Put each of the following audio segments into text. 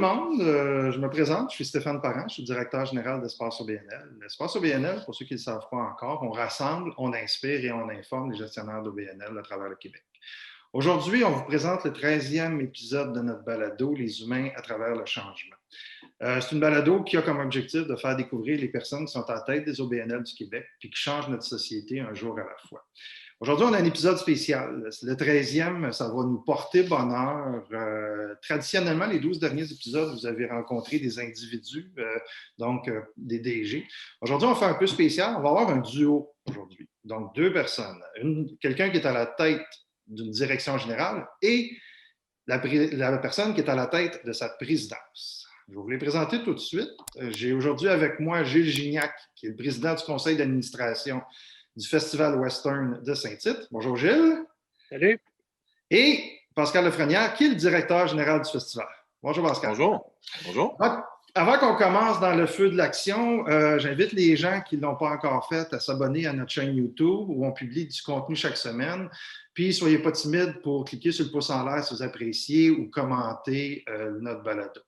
monde, je me présente, je suis Stéphane Parent, je suis directeur général d'Espace OBNL. L'espace OBNL, pour ceux qui ne le savent pas encore, on rassemble, on inspire et on informe les gestionnaires d'OBNL à travers le Québec. Aujourd'hui, on vous présente le 13e épisode de notre balado, Les humains à travers le changement. C'est une balado qui a comme objectif de faire découvrir les personnes qui sont à la tête des OBNL du Québec puis qui changent notre société un jour à la fois. Aujourd'hui, on a un épisode spécial. Le 13e, ça va nous porter bonheur. Traditionnellement, les 12 derniers épisodes, vous avez rencontré des individus, donc des DG. Aujourd'hui, on fait un peu spécial. On va avoir un duo aujourd'hui. Donc, deux personnes. Quelqu'un qui est à la tête d'une direction générale et la personne qui est à la tête de sa présidence. Je vais vous les présenter tout de suite. J'ai aujourd'hui avec moi Gilles Gignac, qui est le président du conseil d'administration du Festival Western de Saint-Tite. Bonjour Gilles. Salut. Et Pascal Lefrenière, qui est le directeur général du festival. Bonjour Pascal. Bonjour. Bonjour. Avant qu'on commence dans le feu de l'action, j'invite les gens qui ne l'ont pas encore fait à s'abonner à notre chaîne YouTube où on publie du contenu chaque semaine. Puis, soyez pas timides pour cliquer sur le pouce en l'air si vous appréciez ou commenter notre balado.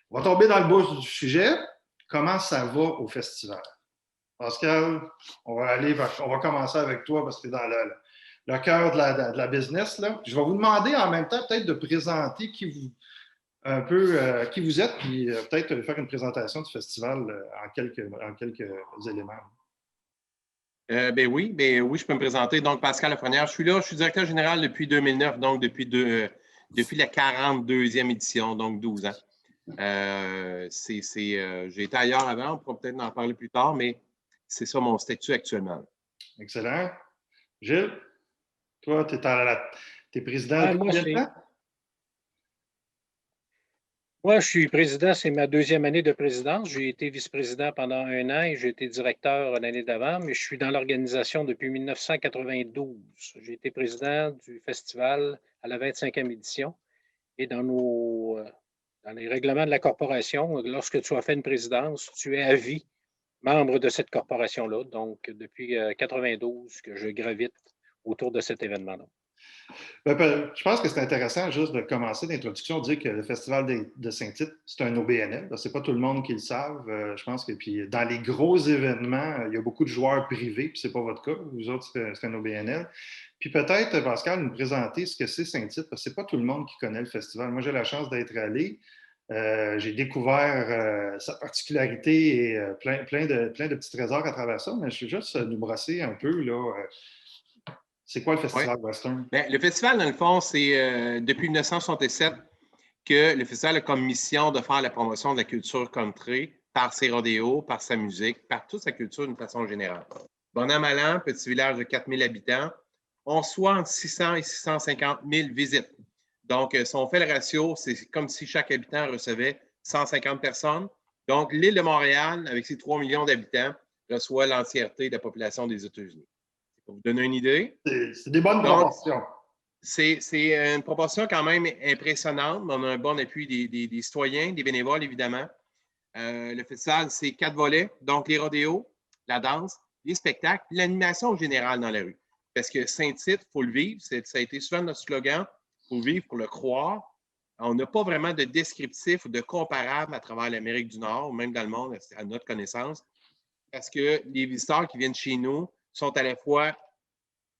On va tomber dans le bout du sujet. Comment ça va au festival? Pascal, on va commencer avec toi parce que tu es dans le cœur de la business. Là. Je vais vous demander en même temps peut-être de présenter qui vous êtes, puis peut-être faire une présentation du festival en quelques éléments. Oui, je peux me présenter. Donc, Pascal Lefrenière, je suis directeur général depuis 2009, donc depuis la 42e édition, donc 12 ans. J'ai été ailleurs avant, on pourra peut-être en parler plus tard, mais c'est ça mon statut actuellement. Excellent. Gilles, toi, tu es président depuis combien de temps? Moi, je suis président, c'est ma deuxième année de présidence. J'ai été vice-président pendant 1 an et j'ai été directeur l'année d'avant, mais je suis dans l'organisation depuis 1992. J'ai été président du festival à la 25e édition et dans les règlements de la corporation, lorsque tu as fait une présidence, tu es à vie membre de cette corporation-là. Donc, depuis 1992 que je gravite autour de cet événement-là. Je pense que c'est intéressant juste de commencer d'introduction, dire que le Festival de Saint-Tite, c'est un OBNL. Ce n'est pas tout le monde qui le savent. Je pense que puis, dans les gros événements, il y a beaucoup de joueurs privés, puis ce n'est pas votre cas. Vous autres, c'est un OBNL. Puis peut-être, Pascal, nous présenter ce que c'est Saint-Tite, parce que ce n'est pas tout le monde qui connaît le festival. Moi, j'ai la chance d'être allé. J'ai découvert sa particularité et plein de petits trésors à travers ça, mais je suis juste nous brosser un peu, là. C'est quoi le Festival Western? Bien, le festival, dans le fond, c'est depuis 1967 que le festival a comme mission de faire la promotion de la culture country par ses rodéos, par sa musique, par toute sa culture d'une façon générale. Bon an, mal an, petit village de 4000 habitants, on reçoit entre 600 et 650 000 visites. Donc, si on fait le ratio, c'est comme si chaque habitant recevait 150 personnes. Donc, l'île de Montréal, avec ses 3 millions d'habitants, reçoit l'entièreté de la population des États-Unis. Pour vous donner une idée. C'est des bonnes proportions. C'est une proportion quand même impressionnante. On a un bon appui des citoyens, des bénévoles, évidemment. Le festival, c'est 4 volets, donc les rodéos, la danse, les spectacles, l'animation générale dans la rue. Parce que Saint-Tite, il faut le vivre. Ça a été souvent notre slogan. Il faut le vivre pour le croire. On n'a pas vraiment de descriptif ou de comparable à travers l'Amérique du Nord, ou même dans le monde, à notre connaissance. Parce que les visiteurs qui viennent chez nous sont à la fois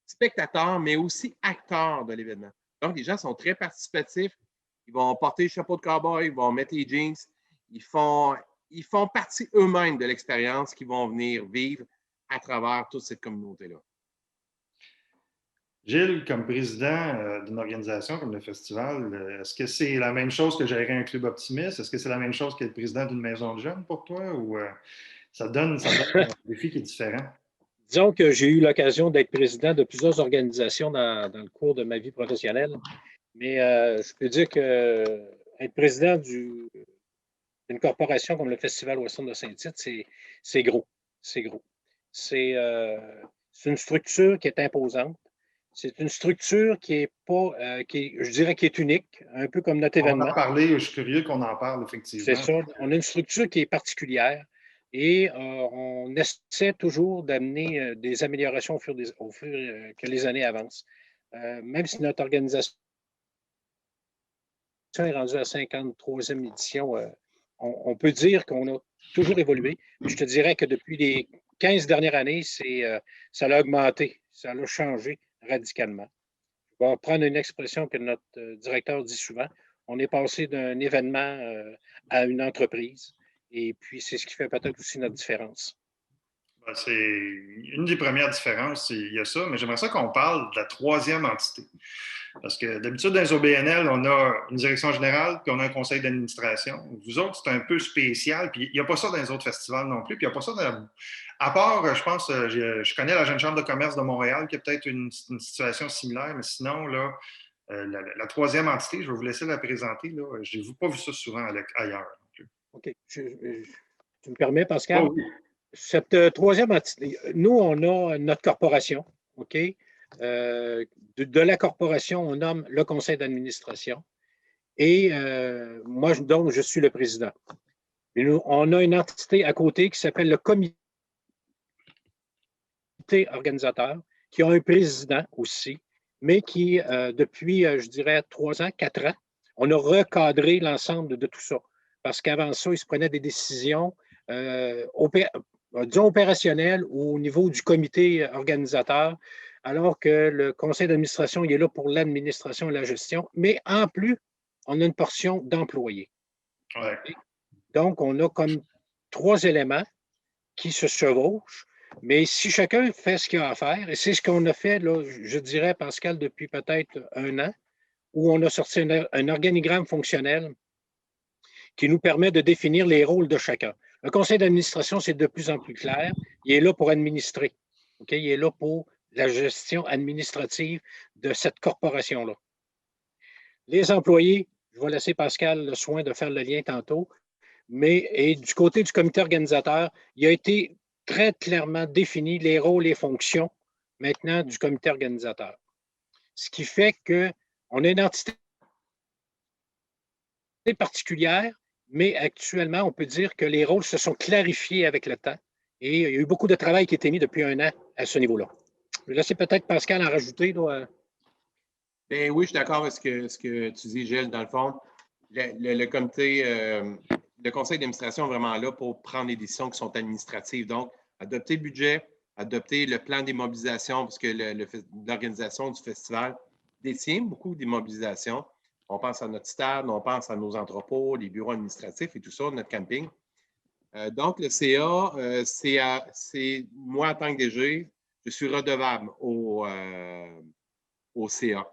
spectateurs, mais aussi acteurs de l'événement. Donc, les gens sont très participatifs. Ils vont porter le chapeau de cowboy, ils vont mettre les jeans. Ils font partie eux-mêmes de l'expérience qu'ils vont venir vivre à travers toute cette communauté-là. Gilles, comme président d'une organisation comme le festival, est-ce que c'est la même chose que gérer un club optimiste? Est-ce que c'est la même chose qu'être président d'une maison de jeunes pour toi? Ou ça donne un défi qui est différent? Disons que j'ai eu l'occasion d'être président de plusieurs organisations dans le cours de ma vie professionnelle, mais je peux dire que être président d'une corporation comme le Festival Western de Saint-Tite, c'est gros. C'est gros. C'est une structure qui est imposante. C'est une structure qui est pas, je dirais, qui est unique, un peu comme notre événement. On va en parler, je suis curieux qu'on en parle, effectivement. C'est ça. On a une structure qui est particulière. Et on essaie toujours d'amener des améliorations au fur que les années avancent. Même si notre organisation est rendue à la 53e édition. On peut dire qu'on a toujours évolué. Mais je te dirais que depuis les 15 dernières années, ça a augmenté, ça a changé radicalement. Je vais reprendre une expression que notre directeur dit souvent. On est passé d'un événement à une entreprise. Et puis, c'est ce qui fait peut-être aussi notre différence. Ben, c'est une des premières différences, il y a ça, mais j'aimerais ça qu'on parle de la troisième entité. Parce que d'habitude, dans les OBNL, on a une direction générale, puis on a un conseil d'administration. Vous autres, c'est un peu spécial, puis il n'y a pas ça dans les autres festivals non plus, puis il n'y a pas ça dans... À part, je pense, je connais la Jeune Chambre de commerce de Montréal, qui a peut-être une situation similaire, mais sinon, là, la troisième entité, je vais vous laisser la présenter. Je n'ai pas vu ça souvent ailleurs non plus. OK. Tu me permets, Pascal? Oh, oui. Cette troisième entité, nous, on a notre corporation, OK? De la corporation, on nomme le conseil d'administration. Et moi, donc, je suis le président. Et nous, on a une entité à côté qui s'appelle le comité organisateur, qui a un président aussi, mais qui, depuis, je dirais, 3 ans, 4 ans, on a recadré l'ensemble de tout ça. Parce qu'avant ça, il se prenait des décisions disons opérationnelles au niveau du comité organisateur, alors que le conseil d'administration, il est là pour l'administration et la gestion. Mais en plus, on a une portion d'employés. Ouais. Donc, on a comme 3 éléments qui se chevauchent. Mais si chacun fait ce qu'il a à faire, et c'est ce qu'on a fait, là, je dirais, Pascal, depuis peut-être 1 an, où on a sorti un organigramme fonctionnel qui nous permet de définir les rôles de chacun. Le conseil d'administration, c'est de plus en plus clair. Il est là pour administrer. Okay? Il est là pour la gestion administrative de cette corporation-là. Les employés, je vais laisser Pascal le soin de faire le lien tantôt, et du côté du comité organisateur, il a été très clairement défini les rôles et fonctions maintenant du comité organisateur. Ce qui fait qu'on a une entité particulière, mais actuellement, on peut dire que les rôles se sont clarifiés avec le temps et il y a eu beaucoup de travail qui a été mis depuis 1 an à ce niveau-là. Je vais laisser peut-être Pascal en rajouter. Là. Bien, oui, je suis d'accord avec ce que tu dis, Gilles. Dans le fond, le comité, le conseil d'administration est vraiment là pour prendre les décisions qui sont administratives. Donc, adopter le budget, adopter le plan d'immobilisation, parce que l'organisation du festival détient beaucoup d'immobilisation. On pense à notre stade, on pense à nos entrepôts, les bureaux administratifs et tout ça, notre camping. Donc, le CA, c'est moi en tant que DG, je suis redevable au CA.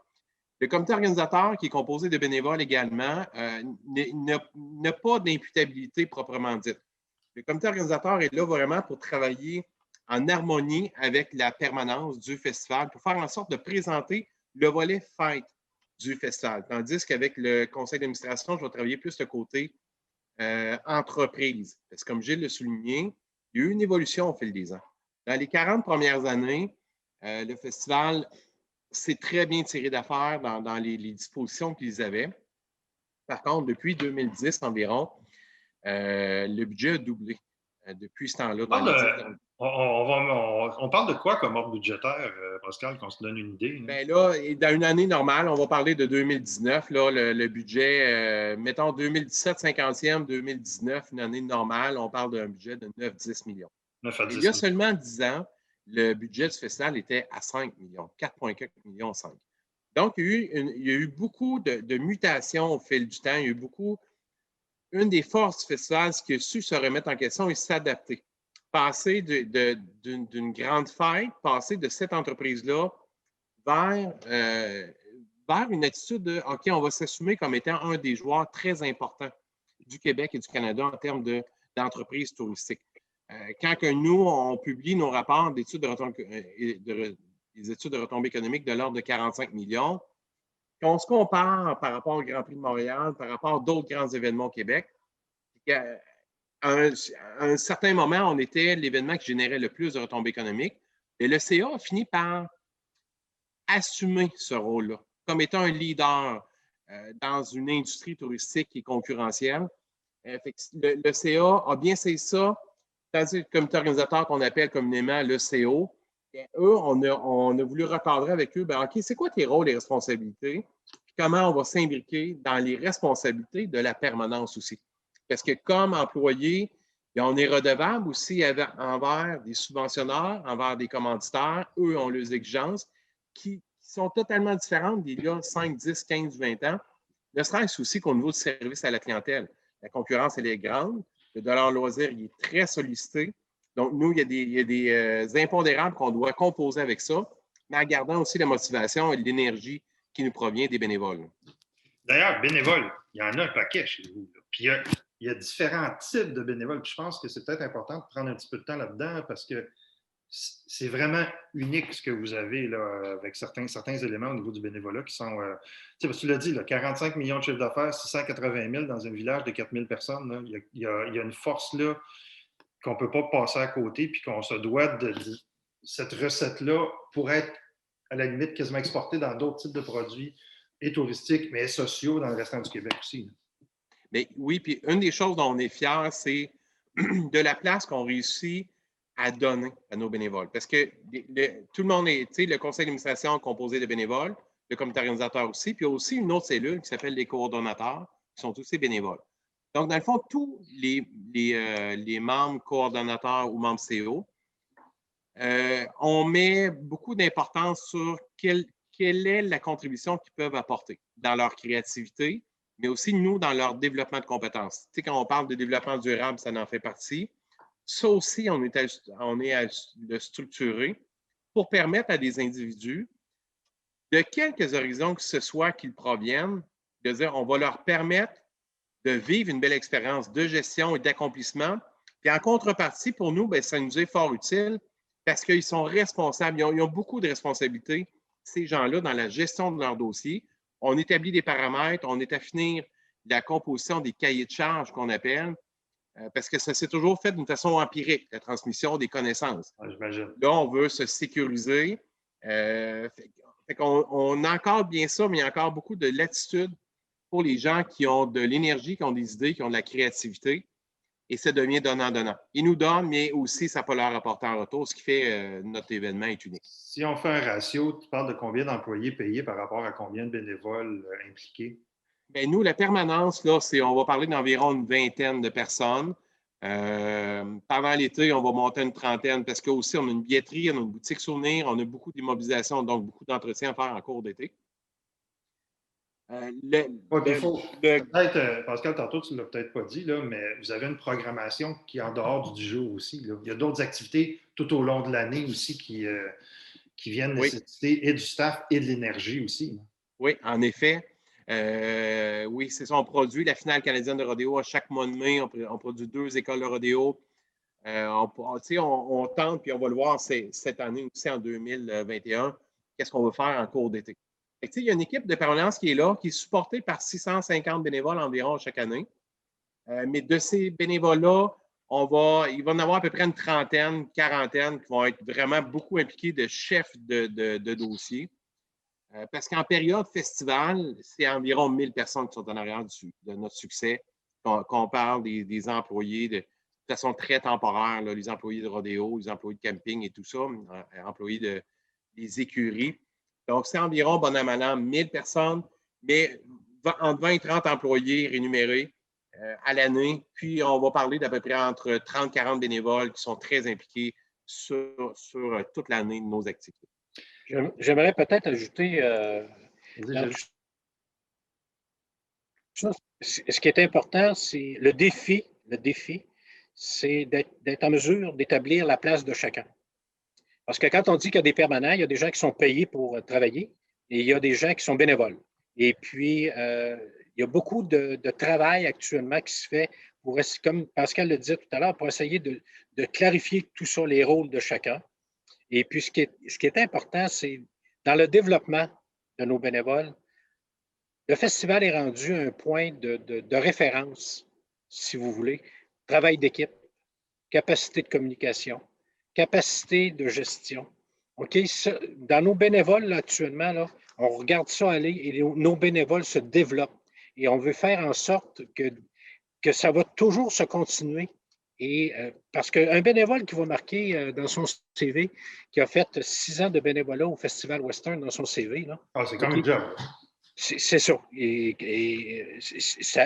Le comité organisateur, qui est composé de bénévoles également, n'a pas d'imputabilité proprement dite. Le comité organisateur est là vraiment pour travailler en harmonie avec la permanence du festival, pour faire en sorte de présenter le volet fête du festival. Tandis qu'avec le conseil d'administration, je vais travailler plus le côté entreprise. Parce que comme Gilles l'a souligné, il y a eu une évolution au fil des ans. Dans les 40 premières années, le festival s'est très bien tiré d'affaire dans les dispositions qu'ils avaient. Par contre, depuis 2010 environ, le budget a doublé depuis ce temps-là. On parle de quoi comme ordre budgétaire, Pascal, qu'on se donne une idée? Bien là, dans une année normale, on va parler de 2019, là, le budget, mettons 2017, 50e, 2019, une année normale, on parle d'un budget de 9-10 millions. 9 à 10 il y a seulement 10 ans, le budget du festival était à 5 millions, 4,4 millions 5. Donc, il y a eu beaucoup de mutations au fil du temps. Il y a eu beaucoup. Une des forces du festival, c'est qu'il a su se remettre en question et s'adapter. Passer d'une grande fête, passer de cette entreprise-là vers une attitude de OK, on va s'assumer comme étant un des joueurs très importants du Québec et du Canada en termes d'entreprise touristique. Quand que nous, on publie nos rapports d'études des études de retombées économiques de l'ordre de 45 millions, qu'on se compare par rapport au Grand Prix de Montréal, par rapport à d'autres grands événements au Québec, à un certain moment, on était l'événement qui générait le plus de retombées économiques. Et le CA a fini par assumer ce rôle-là comme étant un leader dans une industrie touristique qui est concurrentielle. Le CA a bien saisi ça, tandis que le comité organisateur qu'on appelle communément le CO, eux, on a voulu recadrer avec eux, OK, c'est quoi tes rôles et responsabilités? comment on va s'imbriquer dans les responsabilités de la permanence aussi. Parce que comme employé, on est redevable aussi envers des subventionneurs, envers des commanditaires. Eux ont leurs exigences qui sont totalement différentes d'il y a 5, 10, 15, 20 ans. Ne serait-ce aussi qu'au niveau du service à la clientèle. La concurrence, elle est grande. Le dollar loisir, il est très sollicité. Donc, nous, il y a des impondérables qu'on doit composer avec ça, mais en gardant aussi la motivation et l'énergie qui nous provient des bénévoles. D'ailleurs, bénévoles, il y en a un paquet chez vous. Là. Puis il y a différents types de bénévoles. Puis je pense que c'est peut-être important de prendre un petit peu de temps là-dedans parce que c'est vraiment unique ce que vous avez là, avec certains éléments au niveau du bénévolat qui sont, tu l'as dit, là, 45 millions de chiffre d'affaires, 680 000 dans un village de 4 000 personnes. Là. Il y a une force là qu'on ne peut pas passer à côté puis qu'on se doit de cette recette-là pour être à la limite quasiment exportée dans d'autres types de produits et touristiques, mais sociaux dans le restant du Québec aussi. Là. Mais oui, puis une des choses dont on est fiers, c'est de la place qu'on réussit à donner à nos bénévoles. Parce que tout le monde est, tu sais, le conseil d'administration composé de bénévoles, le comité organisateur aussi, puis il y a aussi une autre cellule qui s'appelle les coordonnateurs, qui sont aussi bénévoles. Donc, dans le fond, tous les membres coordonnateurs ou membres CO, on met beaucoup d'importance sur quelle est la contribution qu'ils peuvent apporter dans leur créativité, mais aussi, nous, dans leur développement de compétences. Tu sais, quand on parle de développement durable, ça en fait partie. Ça aussi, on est à le structurer pour permettre à des individus, de quelques horizons que ce soit qu'ils proviennent, de dire on va leur permettre de vivre une belle expérience de gestion et d'accomplissement. Puis en contrepartie, pour nous, bien, ça nous est fort utile parce qu'ils sont responsables, ils ont beaucoup de responsabilités, ces gens-là, dans la gestion de leur dossier. On établit des paramètres, on est à finir la composition des cahiers de charges qu'on appelle, parce que ça s'est toujours fait d'une façon empirique, la transmission des connaissances. J'imagine. Là, on veut se sécuriser. Fait qu'on a encore bien ça, mais il y a encore beaucoup de latitude pour les gens qui ont de l'énergie, qui ont des idées, qui ont de la créativité. Et ça devient donnant-donnant. Ils nous donnent, mais aussi, ça peut leur apporter en retour, ce qui fait notre événement est unique. Si on fait un ratio, tu parles de combien d'employés payés par rapport à combien de bénévoles impliqués? Bien, nous, la permanence, là, on va parler d'environ une vingtaine de personnes. Pendant l'été, on va monter une trentaine parce qu'aussi, on a une billetterie, on a une boutique souvenir, on a beaucoup d'immobilisation, donc beaucoup d'entretien à faire en cours d'été. Peut-être, Pascal, tantôt, tu ne l'as peut-être pas dit, là, mais vous avez une programmation qui est en dehors du jour aussi. Là. Il y a d'autres activités tout au long de l'année aussi qui viennent nécessiter et du staff et de l'énergie aussi. Là. Oui, en effet. Oui, c'est ça. On produit la finale canadienne de rodéo à chaque mois de mai. On produit 2 écoles de rodéo. On tente, puis on va le voir cette année aussi en 2021, qu'est-ce qu'on veut faire en cours d'été. Il y a une équipe de permanence qui est là, qui est supportée par 650 bénévoles environ chaque année. Mais de ces bénévoles-là, il va en avoir à peu près une trentaine, quarantaine qui vont être vraiment beaucoup impliqués de chefs de dossier. Parce qu'en période festival, c'est environ 1000 personnes qui sont en arrière de notre succès. Qu'on parle des employés de façon très temporaire, là, les employés de rodéo, les employés de camping et tout ça, employés des écuries. Donc, c'est environ, bon an, mal an, 1000 personnes, mais entre 20 et 30 employés rémunérés à l'année. Puis, on va parler d'à peu près entre 30 et 40 bénévoles qui sont très impliqués sur toute l'année de nos activités. J'aimerais peut-être ajouter ce qui est important, c'est le défi, c'est d'être en mesure d'établir la place de chacun. Parce que quand on dit qu'il y a des permanents, il y a des gens qui sont payés pour travailler et il y a des gens qui sont bénévoles. Et puis, il y a beaucoup de travail actuellement qui se fait pour, comme Pascal le disait tout à l'heure, pour essayer de clarifier tout ça, les rôles de chacun. Et puis, ce qui est important, c'est dans le développement de nos bénévoles, le festival est rendu un point de référence, si vous voulez. Travail d'équipe, capacité de communication, capacité de gestion. OK? Dans nos bénévoles, là, actuellement, là, on regarde ça aller et nos bénévoles se développent. Et on veut faire en sorte que ça va toujours se continuer. Et parce qu'un bénévole qui va marquer dans son CV, qui a fait 6 ans de bénévolat au Festival Western dans son CV. Là, c'est comme un job. C'est ça.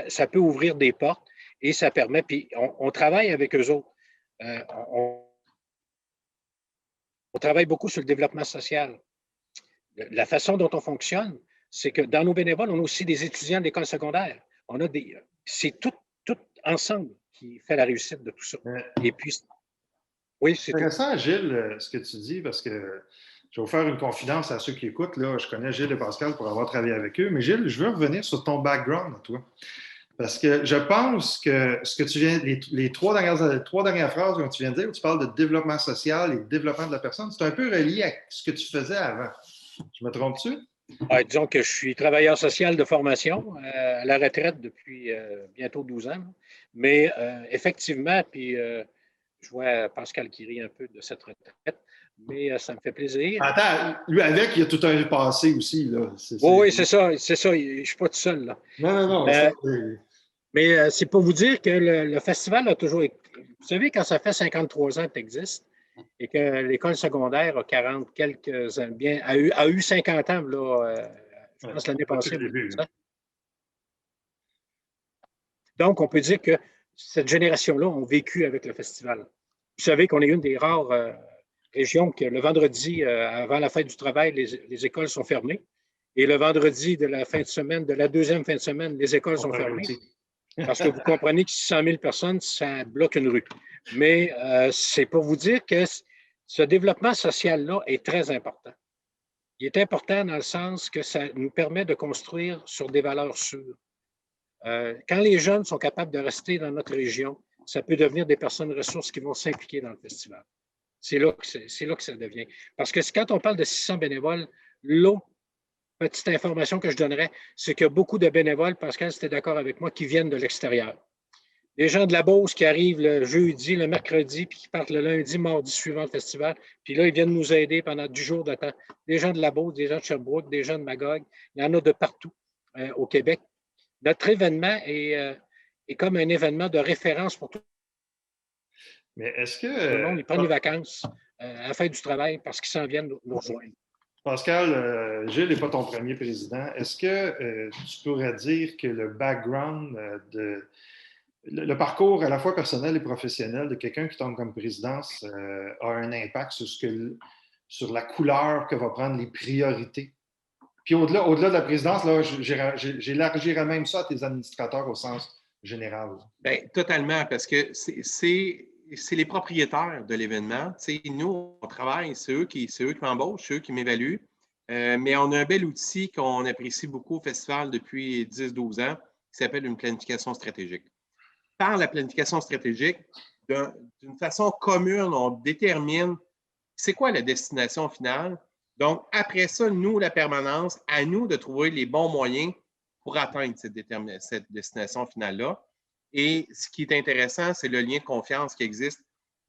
Ça peut ouvrir des portes et ça permet, puis on travaille avec eux autres. On travaille beaucoup sur le développement social. La façon dont on fonctionne, c'est que dans nos bénévoles, on a aussi des étudiants de l'école secondaire. C'est tout ensemble qui fait la réussite de tout ça. Et puis, oui, c'est intéressant, Gilles, ce que tu dis, parce que je vais vous faire une confidence à ceux qui écoutent. Là, je connais Gilles et Pascal pour avoir travaillé avec eux, mais Gilles, je veux revenir sur ton background à toi. Parce que je pense que ce que tu viens, les trois dernières phrases que tu viens de dire, où tu parles de développement social et de développement de la personne, c'est un peu relié à ce que tu faisais avant. Je me trompe-tu? Disons que je suis travailleur social de formation à la retraite depuis bientôt 12 ans. Mais effectivement, puis je vois Pascal qui rit un peu de cette retraite, mais ça me fait plaisir. Attends, lui avec, il y a tout un passé aussi. Là. Oui, c'est ça. Je ne suis pas tout seul. Là. Non. Mais c'est pour vous dire que le festival a toujours été. Vous savez, quand ça fait 53 ans que tu existes et que l'école secondaire a 40 quelques ans, a eu 50 ans, là, je pense l'année passée. Donc, on peut dire que cette génération-là ont vécu avec le festival. Vous savez qu'on est une des rares régions que le vendredi, avant la fête du travail, les écoles sont fermées. Et le vendredi de la fin de semaine, de la deuxième fin de semaine, les écoles sont fermées. Parce que vous comprenez que 600 000 personnes, ça bloque une rue. Mais c'est pour vous dire que ce développement social-là est très important. Il est important dans le sens que ça nous permet de construire sur des valeurs sûres. Quand les jeunes sont capables de rester dans notre région, ça peut devenir des personnes ressources qui vont s'impliquer dans le festival. C'est là que ça devient. Parce que quand on parle de 600 bénévoles, l'autre petite information que je donnerais, c'est qu'il y a beaucoup de bénévoles, Pascal, si tu es d'accord avec moi, qui viennent de l'extérieur. Les gens de la Beauce qui arrivent le jeudi, le mercredi, puis qui partent le lundi, mardi suivant le festival. Puis là, ils viennent nous aider pendant 10 jours de temps. Des gens de la Beauce, des gens de Sherbrooke, des gens de Magog. Il y en a de partout au Québec. Notre événement est comme un événement de référence pour tout Mais est-ce que le monde. Ils prennent des vacances à la fin du travail parce qu'ils s'en viennent nous rejoindre. Pascal, Gilles n'est pas ton premier président. Est-ce que tu pourrais dire que le background le parcours à la fois personnel et professionnel de quelqu'un qui tombe comme présidence a un impact sur la couleur que va prendre les priorités? Puis au-delà de la présidence, là, j'élargirais même ça à tes administrateurs au sens général. Bien, totalement, parce que c'est les propriétaires de l'événement. Nous, on travaille, c'est eux qui m'embauchent, c'est eux qui m'évaluent. Mais on a un bel outil qu'on apprécie beaucoup au festival depuis 10-12 ans, qui s'appelle une planification stratégique. Par la planification stratégique, d'une façon commune, on détermine c'est quoi la destination finale. Donc, après ça, nous, la permanence, à nous de trouver les bons moyens pour atteindre cette destination finale-là. Et ce qui est intéressant, c'est le lien de confiance qui existe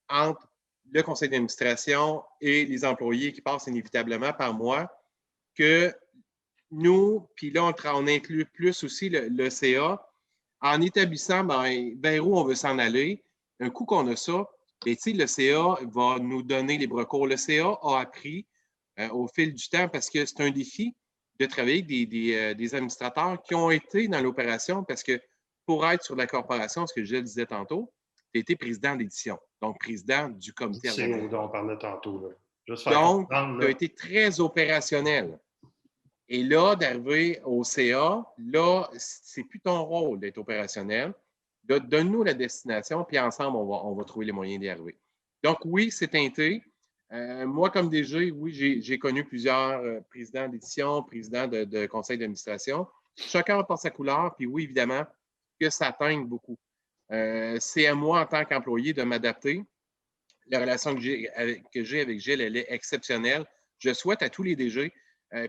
entre le conseil d'administration et les employés qui passent inévitablement par moi, que nous, puis là, on inclut plus aussi le CA, en établissant vers où on veut s'en aller. Un coup qu'on a ça, le CA va nous donner les bras courts. Le CA a appris au fil du temps, parce que c'est un défi de travailler avec des administrateurs qui ont été dans l'opération, parce que pour être sur la corporation, ce que je disais tantôt, tu as été président d'édition, donc président du comité. C'est ce dont on parlait tantôt. Là. Donc, tu as été très opérationnel. Et là, d'arriver au CA, là, c'est plus ton rôle d'être opérationnel. Donne-nous la destination, puis ensemble, on va trouver les moyens d'y arriver. Donc, oui, c'est teinté. Moi, comme DG, oui, j'ai connu plusieurs présidents d'édition, présidents de conseil d'administration. Chacun apporte sa couleur, puis oui, évidemment, que ça teinte beaucoup. C'est à moi, en tant qu'employé, de m'adapter. La relation que j'ai avec Gilles, elle est exceptionnelle. Je souhaite à tous les DG,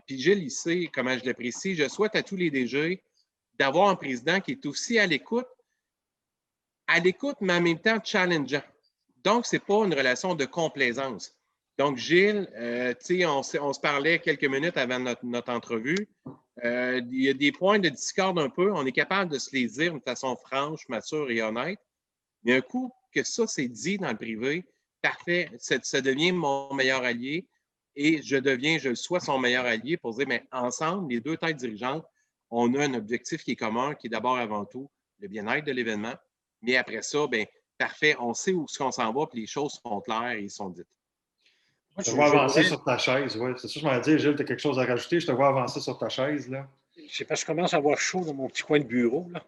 puis Gilles, il sait comment je l'apprécie, je souhaite à tous les DG d'avoir un président qui est aussi à l'écoute, mais en même temps challengeant. Donc, ce n'est pas une relation de complaisance. Donc, Gilles, on se parlait quelques minutes avant notre entrevue. Il y a des points de discorde un peu. On est capable de se les dire de façon franche, mature et honnête. Mais un coup que ça, c'est dit dans le privé, parfait, ça devient mon meilleur allié et je le sois son meilleur allié pour dire, mais ensemble, les deux têtes dirigeantes, on a un objectif qui est commun, qui est d'abord avant tout le bien-être de l'événement. Mais après ça, bien, parfait, on sait où on s'en va, puis les choses sont claires et sont dites. Je te vois avancer sur ta chaise, oui. C'est ça, je m'en dit, Gilles, tu as quelque chose à rajouter. Je te vois avancer sur ta chaise, là. C'est parce que je commence à avoir chaud dans mon petit coin de bureau, là.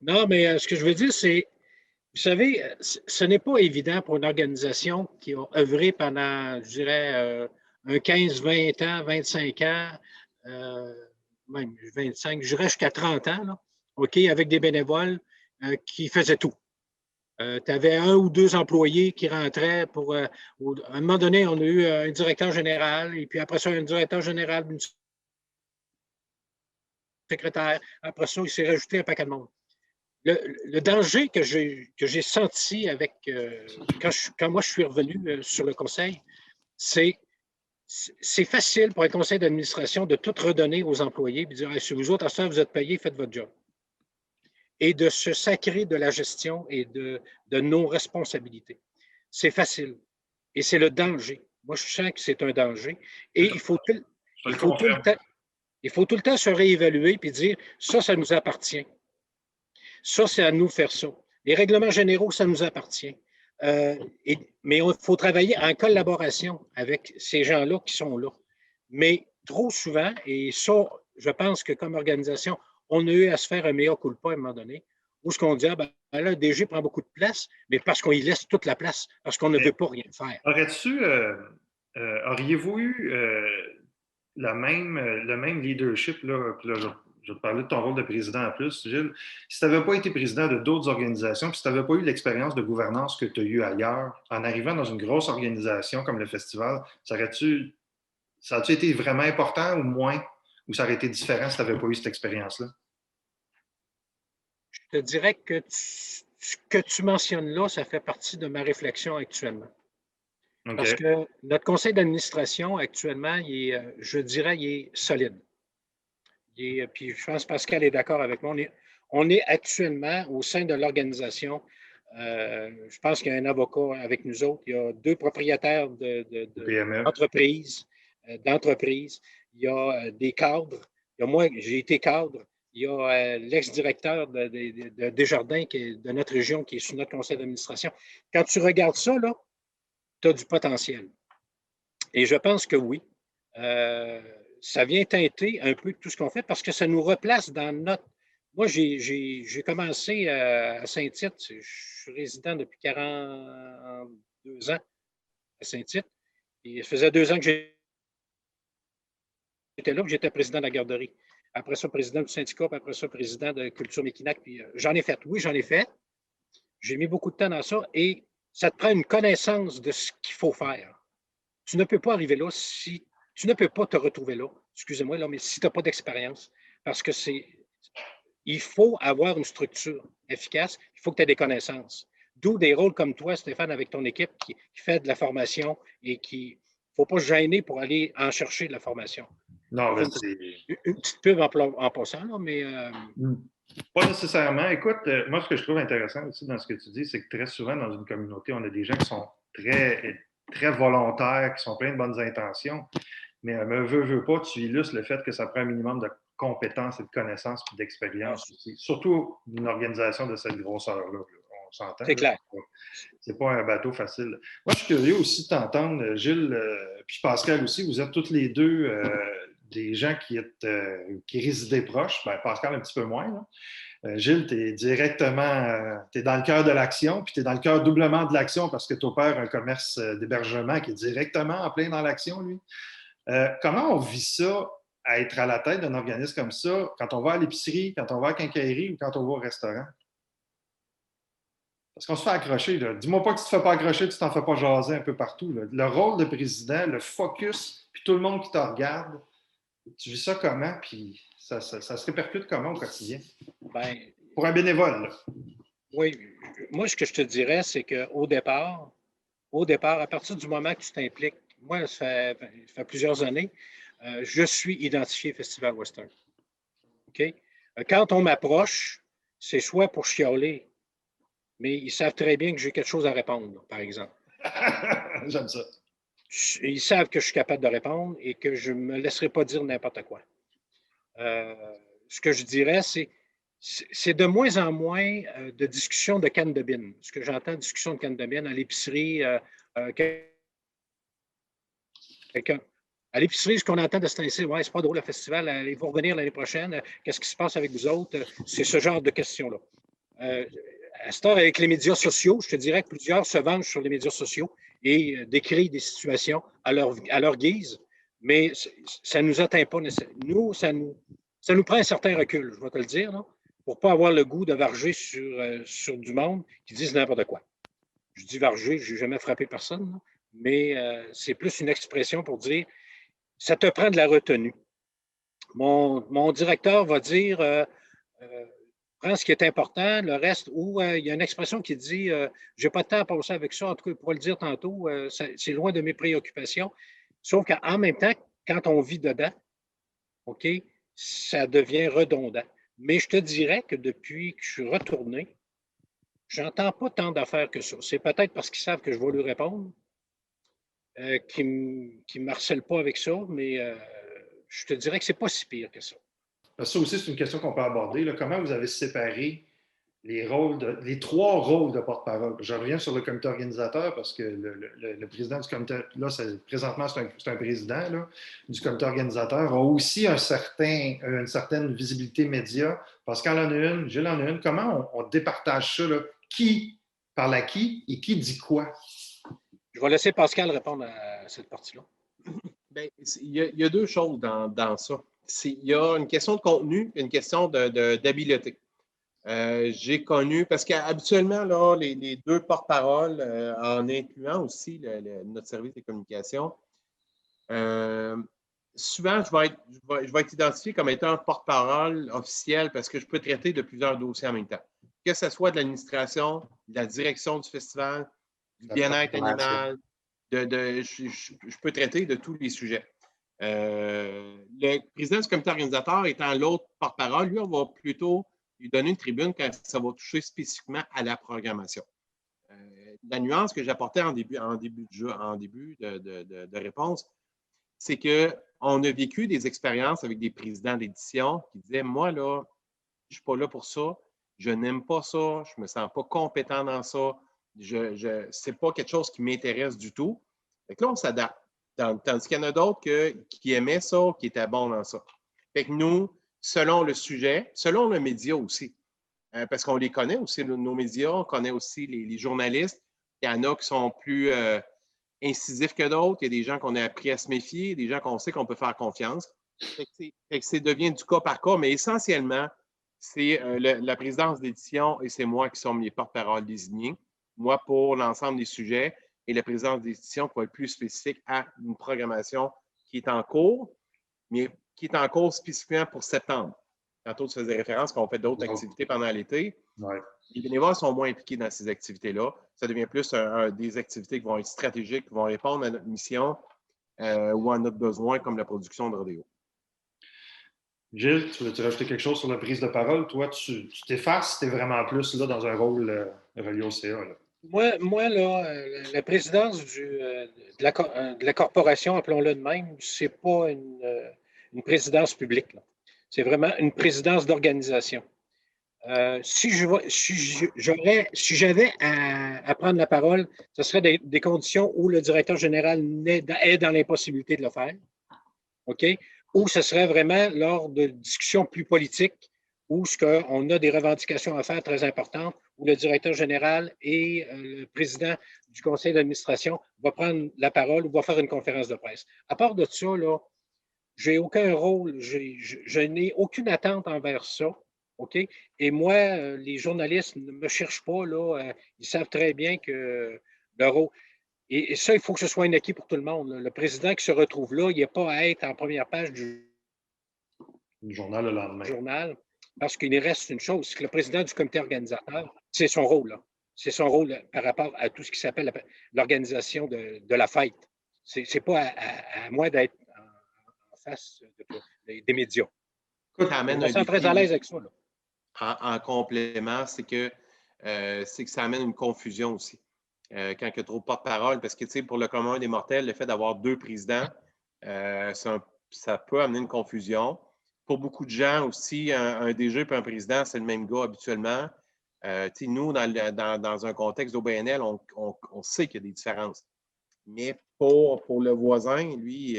Non, mais ce que je veux dire, c'est, vous savez, ce n'est pas évident pour une organisation qui a œuvré pendant, je dirais, un 15, 20 ans, 25 ans, même 25, je dirais jusqu'à 30 ans, là, OK, avec des bénévoles qui faisaient tout. Tu avais un ou deux employés qui rentraient pour. À un moment donné, on a eu un directeur général, et puis après ça, un directeur général, une secrétaire. Après ça, il s'est rajouté un paquet de monde. Le danger que j'ai senti avec quand moi je suis revenu sur le conseil, c'est facile pour un conseil d'administration de tout redonner aux employés et dire hey, si vous autres, à ça, vous êtes payés, faites votre job. Et de se sacrer de la gestion et de nos responsabilités. C'est facile. Et c'est le danger. Moi, je sens que c'est un danger. Et il faut tout le temps se réévaluer et dire ça nous appartient. Ça, c'est à nous de faire ça. Les règlements généraux, ça nous appartient. Mais il faut travailler en collaboration avec ces gens-là qui sont là. Mais trop souvent, et ça, je pense que comme organisation, on a eu à se faire un meilleur culpa à un moment donné, où ce qu'on dit, là, le DG prend beaucoup de place, mais parce qu'on y laisse toute la place, parce qu'on ne veut pas rien faire. Auriez-vous eu le même leadership, là, puis là, je vais te parler de ton rôle de président en plus, Gilles. Si tu n'avais pas été président de d'autres organisations, puis si tu n'avais pas eu l'expérience de gouvernance que tu as eue ailleurs, en arrivant dans une grosse organisation comme le festival, ça a-tu été vraiment important ou moins? Ou ça aurait été différent si tu n'avais pas eu cette expérience-là? Je te dirais que ce que tu mentionnes là, ça fait partie de ma réflexion actuellement. Okay. Parce que notre conseil d'administration actuellement, je dirais, il est solide. Puis je pense que Pascal est d'accord avec moi. On est actuellement au sein de l'organisation. Je pense qu'il y a un avocat avec nous autres. Il y a deux propriétaires d'entreprises. Il y a des cadres. Il y a moi, j'ai été cadre. Il y a l'ex-directeur de Desjardins qui est de notre région qui est sous notre conseil d'administration. Quand tu regardes ça, là, tu as du potentiel. Et je pense que oui. Ça vient teinter un peu tout ce qu'on fait parce que ça nous replace dans notre. Moi, j'ai commencé à Saint-Tite. Je suis résident depuis 42 ans à Saint-Tite. Et ça faisait 2 ans que j'étais là, que j'étais président de la garderie. Après ça, président du syndicat, puis après ça, président de Culture Méquinac. Puis j'en ai fait. Oui, j'en ai fait. J'ai mis beaucoup de temps dans ça et ça te prend une connaissance de ce qu'il faut faire. Tu ne peux pas arriver là si tu ne peux pas te retrouver là, excusez-moi, là, mais si tu n'as pas d'expérience, parce que il faut avoir une structure efficace, il faut que tu aies des connaissances. D'où des rôles comme toi, Stéphane, avec ton équipe qui fait de la formation et qui ne faut pas se gêner pour aller en chercher de la formation. Non, mais c'est... Une petite pub en passant, là, mais... Pas nécessairement. Écoute, moi, ce que je trouve intéressant aussi dans ce que tu dis, c'est que très souvent, dans une communauté, on a des gens qui sont très, très volontaires, qui sont pleins de bonnes intentions. Mais veux pas, tu illustres le fait que ça prend un minimum de compétences et de connaissances et d'expérience aussi. Surtout une organisation de cette grosseur-là. On s'entend. C'est clair. C'est pas un bateau facile. Moi, je suis curieux aussi de t'entendre, Gilles, puis Pascal aussi. Vous êtes tous les deux des gens qui résidaient proches. Ben, Pascal, un petit peu moins. Là. Gilles, tu es directement, tu es dans le cœur de l'action, puis tu es dans le cœur doublement de l'action parce que tu opères un commerce d'hébergement qui est directement en plein dans l'action, lui. Comment on vit ça, à être à la tête d'un organisme comme ça, quand on va à l'épicerie, quand on va à la quincaillerie ou quand on va au restaurant? Parce qu'on se fait accrocher. Là. Dis-moi pas que tu te fais pas accrocher, tu t'en fais pas jaser un peu partout. Là. Le rôle de président, le focus, puis tout le monde qui te regarde, tu vis ça comment? Puis ça se répercute comment au quotidien? Ben, pour un bénévole. Là. Oui. Moi, ce que je te dirais, c'est qu'au départ, à partir du moment que tu t'impliques, moi, ça fait plusieurs années, je suis identifié Festival Western. OK? Quand on m'approche, c'est soit pour chialer, mais ils savent très bien que j'ai quelque chose à répondre, là, par exemple. J'aime ça. Ils savent que je suis capable de répondre et que je ne me laisserai pas dire n'importe quoi. Ce que je dirais, c'est de moins en moins de discussions de canne de bine. Ce que j'entends, discussion de canne de bine à l'épicerie, quelqu'un. À l'épicerie, ce qu'on entend de ce temps-ci, ouais, c'est pas drôle le festival, allez-vous revenir l'année prochaine? Qu'est-ce qui se passe avec vous autres? C'est ce genre de questions-là. À cette heure, avec les médias sociaux, je te dirais que plusieurs se vengent sur les médias sociaux et décrivent des situations à leur guise, mais ça ne nous atteint pas. Nous, ça nous prend un certain recul, je vais te le dire, là, pour ne pas avoir le goût de varger sur du monde qui disent n'importe quoi. Je dis varger, je n'ai jamais frappé personne, là, mais c'est plus une expression pour dire ça te prend de la retenue. Mon directeur va dire prends ce qui est important, le reste, ou il y a une expression qui dit j'ai pas de temps à passer avec ça, en tout cas, il pourra le dire tantôt, c'est loin de mes préoccupations. Sauf qu'en même temps, quand on vit dedans, OK, ça devient redondant. Mais je te dirais que depuis que je suis retourné, j'entends pas tant d'affaires que ça. C'est peut-être parce qu'ils savent que je vais lui répondre, qu'ils ne me harcèlent pas avec ça, mais je te dirais que c'est pas si pire que ça. Ça aussi, c'est une question qu'on peut aborder. Là. Comment vous avez séparé les trois rôles de porte-parole? Je reviens sur le comité organisateur parce que le président du comité, là, présentement, c'est un président là, du comité organisateur, a aussi une certaine visibilité média parce qu'en en a une, Gilles en a une. Comment on départage ça? Là? Qui parle à qui et qui dit quoi? Je vais laisser Pascal répondre à cette partie-là. Bien, il y a deux choses dans ça. Il y a une question de contenu et une question d'habileté. J'ai connu, parce qu'habituellement, là, les deux porte-paroles, en incluant aussi notre service de communication, souvent, je vais être identifié comme étant un porte-parole officiel parce que je peux traiter de plusieurs dossiers en même temps. Que ce soit de l'administration, de la direction du festival, du bien-être animal, je peux traiter de tous les sujets. Le président du comité organisateur étant l'autre porte-parole, lui, on va plutôt lui donner une tribune quand ça va toucher spécifiquement à la programmation. La nuance que j'apportais en début de réponse, c'est qu'on a vécu des expériences avec des présidents d'édition qui disaient, moi, là, je ne suis pas là pour ça, je n'aime pas ça, je ne me sens pas compétent dans ça, ce n'est pas quelque chose qui m'intéresse du tout. Fait que là, on s'adapte. Tandis qu'il y en a d'autres qui aimaient ça, qui étaient bons dans ça. Fait que nous, selon le sujet, selon le média aussi, parce qu'on les connaît aussi, nos médias, on connaît aussi les journalistes. Il y en a qui sont plus incisifs que d'autres. Il y a des gens qu'on a appris à se méfier, des gens qu'on sait qu'on peut faire confiance. Fait que ça devient du cas par cas, mais essentiellement, c'est la présidence d'édition et c'est moi qui sommes les porte-parole désignés. Moi, pour l'ensemble des sujets, et la présidence d'édition qui va être plus spécifique à une programmation qui est en cours, mais qui est en cours spécifiquement pour septembre. Tantôt, tu faisais référence qu'on fait d'autres activités pendant l'été. Ouais. Les bénévoles sont moins impliqués dans ces activités-là. Ça devient plus des activités qui vont être stratégiques, qui vont répondre à notre mission ou à notre besoin, comme la production de rodéo. Gilles, tu veux-tu rajouter quelque chose sur la prise de parole? Toi, tu t'effaces, tu es vraiment plus là, dans un rôle relié au CA. Là. Moi là, la présidence de la corporation, appelons-le de même, c'est pas une présidence publique. C'est vraiment une présidence d'organisation. Si j'avais à prendre la parole, ce serait des conditions où le directeur général est dans l'impossibilité de le faire. OK? Ou ce serait vraiment lors de discussions plus politiques où on a des revendications à faire très importantes, où le directeur général et le président du conseil d'administration va prendre la parole ou va faire une conférence de presse. À part de ça, là, j'ai aucun rôle, je n'ai aucune attente envers ça. OK? Et moi, les journalistes ne me cherchent pas, là. Ils savent très bien que le rôle. Et ça, il faut que ce soit une acquis pour tout le monde. Là. Le président qui se retrouve là, il n'est pas à être en première page du journal le lendemain. Journal, parce qu'il reste une chose, c'est que le président du comité organisateur, c'est son rôle. Là. C'est son rôle par rapport à tout ce qui s'appelle l'organisation de la fête. C'est pas à moi d'être en face des médias. Écoute, ça amène je me sens très à l'aise avec ça. Là. En complément, c'est que ça amène une confusion aussi. Quand il y a trop de porte-parole, parce que pour le commun des mortels, le fait d'avoir deux présidents, ça peut amener une confusion. pour beaucoup de gens aussi, un DG et un président, c'est le même gars habituellement. Nous, dans un contexte d'OBNL, on sait qu'il y a des différences. Mais pour le voisin, lui,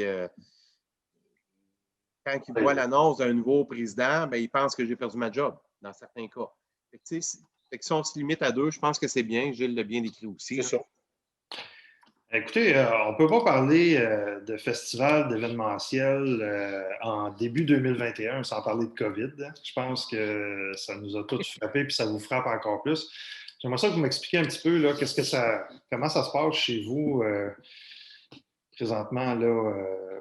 quand il voit l'annonce d'un nouveau président, ben, il pense que j'ai perdu ma job, dans certains cas. Fait que si on se limite à 2, je pense que c'est bien. Gilles l'a bien décrit aussi. C'est ça. Écoutez, on ne peut pas parler de festival, d'événementiel en début 2021 sans parler de COVID. Je pense que ça nous a tous frappés puis ça vous frappe encore plus. J'aimerais ça que vous m'expliquiez un petit peu là, comment ça se passe chez vous présentement.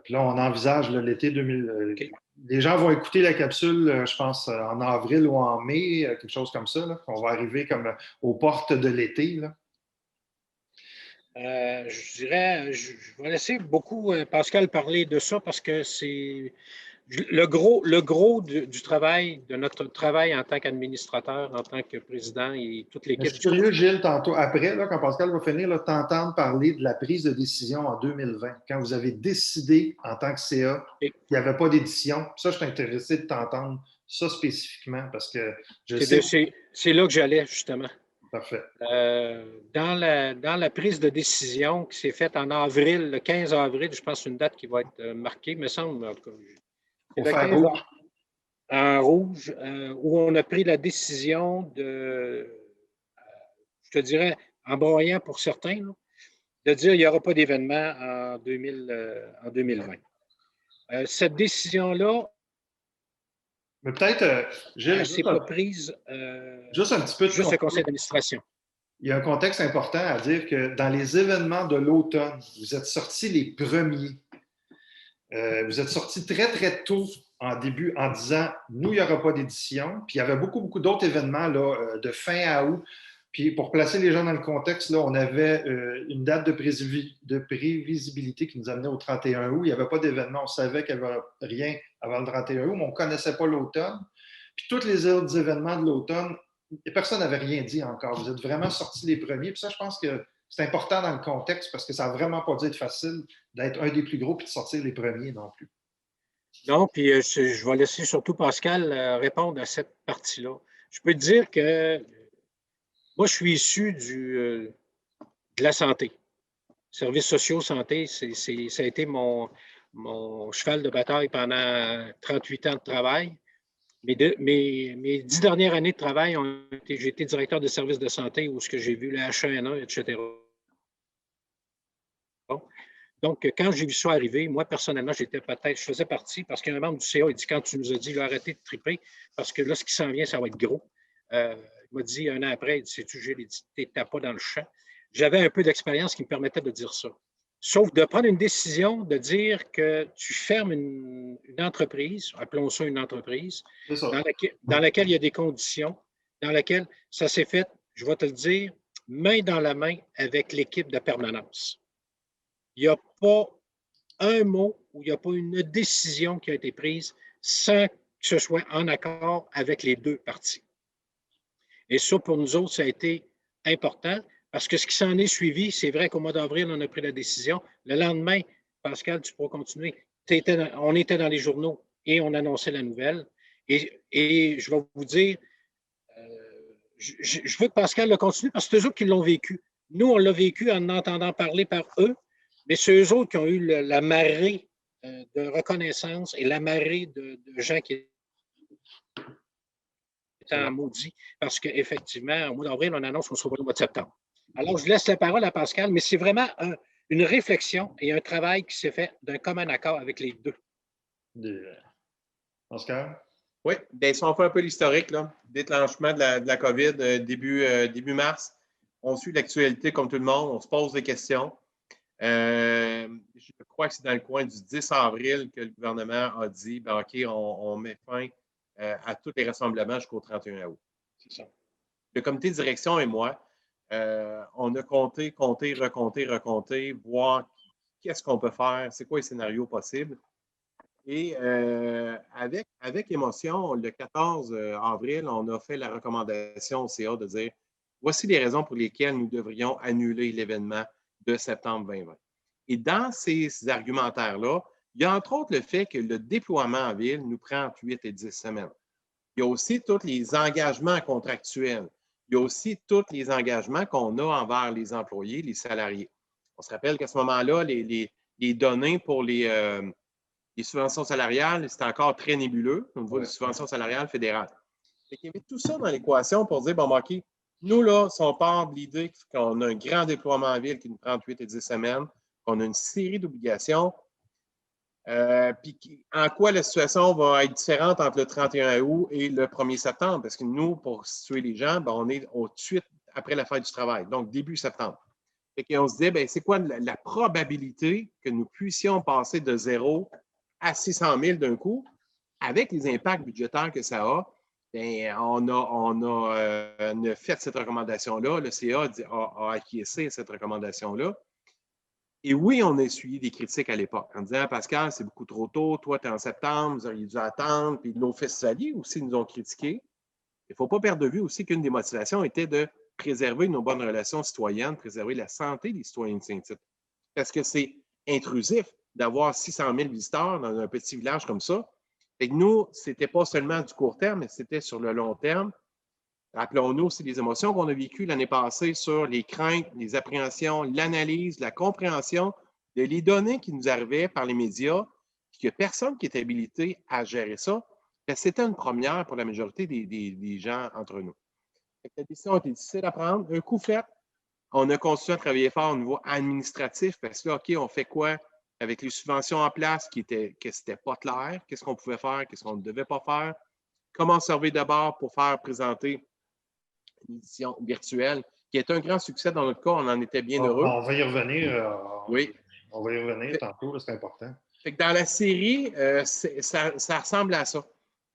Puis là, on envisage l'été 2000. Okay. Les gens vont écouter la capsule, je pense, en avril ou en mai, quelque chose comme ça. Là. On va arriver comme aux portes de l'été. Là. Je dirais, je vais laisser beaucoup Pascal parler de ça parce que c'est le gros du travail, de notre travail en tant qu'administrateur, en tant que président et toute l'équipe. Je suis curieux, Gilles, tantôt, après, là, quand Pascal va finir, t'entendre parler de la prise de décision en 2020, quand vous avez décidé en tant que CA qu'il n'y avait pas d'édition. Ça, je suis intéressé de t'entendre ça spécifiquement parce que je sais. C'est là que j'allais, justement. Parfait. Dans la prise de décision qui s'est faite en avril, le 15 avril, je pense une date qui va être marquée, me semble, en tout cas, en rouge, où on a pris la décision de, je te dirais, en broyant pour certains, là, de dire qu'il n'y aura pas d'événement en 2020. Cette décision-là, mais peut-être, Gilles, c'est pas prise juste un petit peu de juste le conseil d'administration. Il y a un contexte important à dire que dans les événements de l'automne, vous êtes sortis les premiers. Vous êtes sortis très, très tôt en début en disant « Nous, il n'y aura pas d'édition ». Puis il y avait beaucoup d'autres événements là, de fin à août. Puis pour placer les gens dans le contexte, là, on avait une date de prévisibilité qui nous amenait au 31 août. Il n'y avait pas d'événement. On savait qu'il n'y avait rien avant le 31 août, mais on ne connaissait pas l'automne. Puis tous les autres événements de l'automne, personne n'avait rien dit encore. Vous êtes vraiment sortis les premiers. Puis ça, je pense que c'est important dans le contexte parce que ça n'a vraiment pas dû être facile d'être un des plus gros et de sortir les premiers non plus. Non, puis je vais laisser surtout Pascal répondre à cette partie-là. Je peux te dire que moi, je suis issu de la santé. Services sociaux, santé, ça a été mon cheval de bataille pendant 38 ans de travail. Mes 10 dernières années de travail, j'ai été directeur de services de santé où j'ai vu le H1N1, etc. Donc, quand j'ai vu ça arriver, moi, personnellement, je faisais partie, parce qu'un membre du CA, il dit, quand tu nous as dit, arrêtez de triper, parce que là, ce qui s'en vient, ça va être gros. Il m'a dit un an après, il dit, sais-tu, j'ai dit, t'es pas dans le champ. J'avais un peu d'expérience qui me permettait de dire ça. Sauf de prendre une décision de dire que tu fermes une entreprise, appelons ça une entreprise, dans laquelle il y a des conditions, dans laquelle ça s'est fait, je vais te le dire, main dans la main avec l'équipe de permanence. Il n'y a pas un mot ou il n'y a pas une décision qui a été prise sans que ce soit en accord avec les deux parties. Et ça, pour nous autres, ça a été important parce que ce qui s'en est suivi, c'est vrai qu'au mois d'avril, on a pris la décision. Le lendemain, Pascal, tu pourras continuer. On était dans les journaux et on annonçait la nouvelle. Et je vais vous dire, je veux que Pascal le continue parce que c'est eux autres qui l'ont vécu. Nous, on l'a vécu en entendant parler par eux, mais c'est eux autres qui ont eu la marée de reconnaissance et la marée de gens qui étaient en maudit parce qu'effectivement, au mois d'avril, on annonce qu'on se revoit au mois de septembre. Alors, je laisse la parole à Pascal, mais c'est vraiment une réflexion et un travail qui s'est fait d'un commun accord avec les deux. Pascal? Oui, bien, si on fait un peu l'historique, déclenchement de la COVID début mars, on suit l'actualité comme tout le monde, on se pose des questions. Je crois que c'est dans le coin du 10 avril que le gouvernement a dit ben, OK, on met fin à tous les rassemblements jusqu'au 31 août. C'est ça. Le comité de direction et moi, on a compté, recompté, voir qu'est-ce qu'on peut faire, c'est quoi les scénarios possibles. Et avec émotion, le 14 avril, on a fait la recommandation au CA de dire voici les raisons pour lesquelles nous devrions annuler l'événement de septembre 2020. Et dans ces argumentaires-là, Il y a entre autres le fait que le déploiement en ville nous prend entre 8 et 10 semaines. Il y a aussi tous les engagements contractuels. Il y a aussi tous les engagements qu'on a envers les employés, les salariés. On se rappelle qu'à ce moment-là, les données pour les subventions salariales, c'était encore très nébuleux au niveau des subventions salariales fédérales. Il y avait tout ça dans l'équation pour dire, bon, OK, nous, là, si on part de l'idée qu'on a un grand déploiement en ville qui nous prend 8 et 10 semaines, qu'on a une série d'obligations, puis en quoi la situation va être différente entre le 31 août et le 1er septembre? Parce que nous, pour situer les gens, ben, on est tout de suite après la fête du travail, donc début septembre. Et on se dit, ben, c'est quoi la probabilité que nous puissions passer de 0 à 600 000 d'un coup, avec les impacts budgétaires que ça a? Bien, on a fait cette recommandation-là. Le CA a acquiescé à cette recommandation-là. Et oui, on a essuyé des critiques à l'époque en disant, Pascal, c'est beaucoup trop tôt, toi, tu es en septembre, vous auriez dû attendre. Puis nos festivaliers aussi nous ont critiqués. Il ne faut pas perdre de vue aussi qu'une des motivations était de préserver nos bonnes relations citoyennes, préserver la santé des citoyens de Saint-Tite. Parce que c'est intrusif d'avoir 600 000 visiteurs dans un petit village comme ça. Et nous, ce n'était pas seulement du court terme, mais c'était sur le long terme. Rappelons-nous aussi les émotions qu'on a vécues l'année passée sur les craintes, les appréhensions, l'analyse, la compréhension de les données qui nous arrivaient par les médias, puis qu'il n'y a personne qui est habilité à gérer ça. C'était une première pour la majorité des gens entre nous. La décision a été difficile à prendre. Un coup fait, on a continué à travailler fort au niveau administratif parce que là, OK, on fait quoi avec les subventions en place que c'était pas clair? Qu'est-ce qu'on pouvait faire? Qu'est-ce qu'on ne devait pas faire? Comment servir d'abord pour faire présenter une édition virtuelle qui est un grand succès dans notre cas. On en était bien heureux. On va y revenir. Oui. On va y revenir tantôt, c'est important. Fait que dans la série, ça ressemble à ça.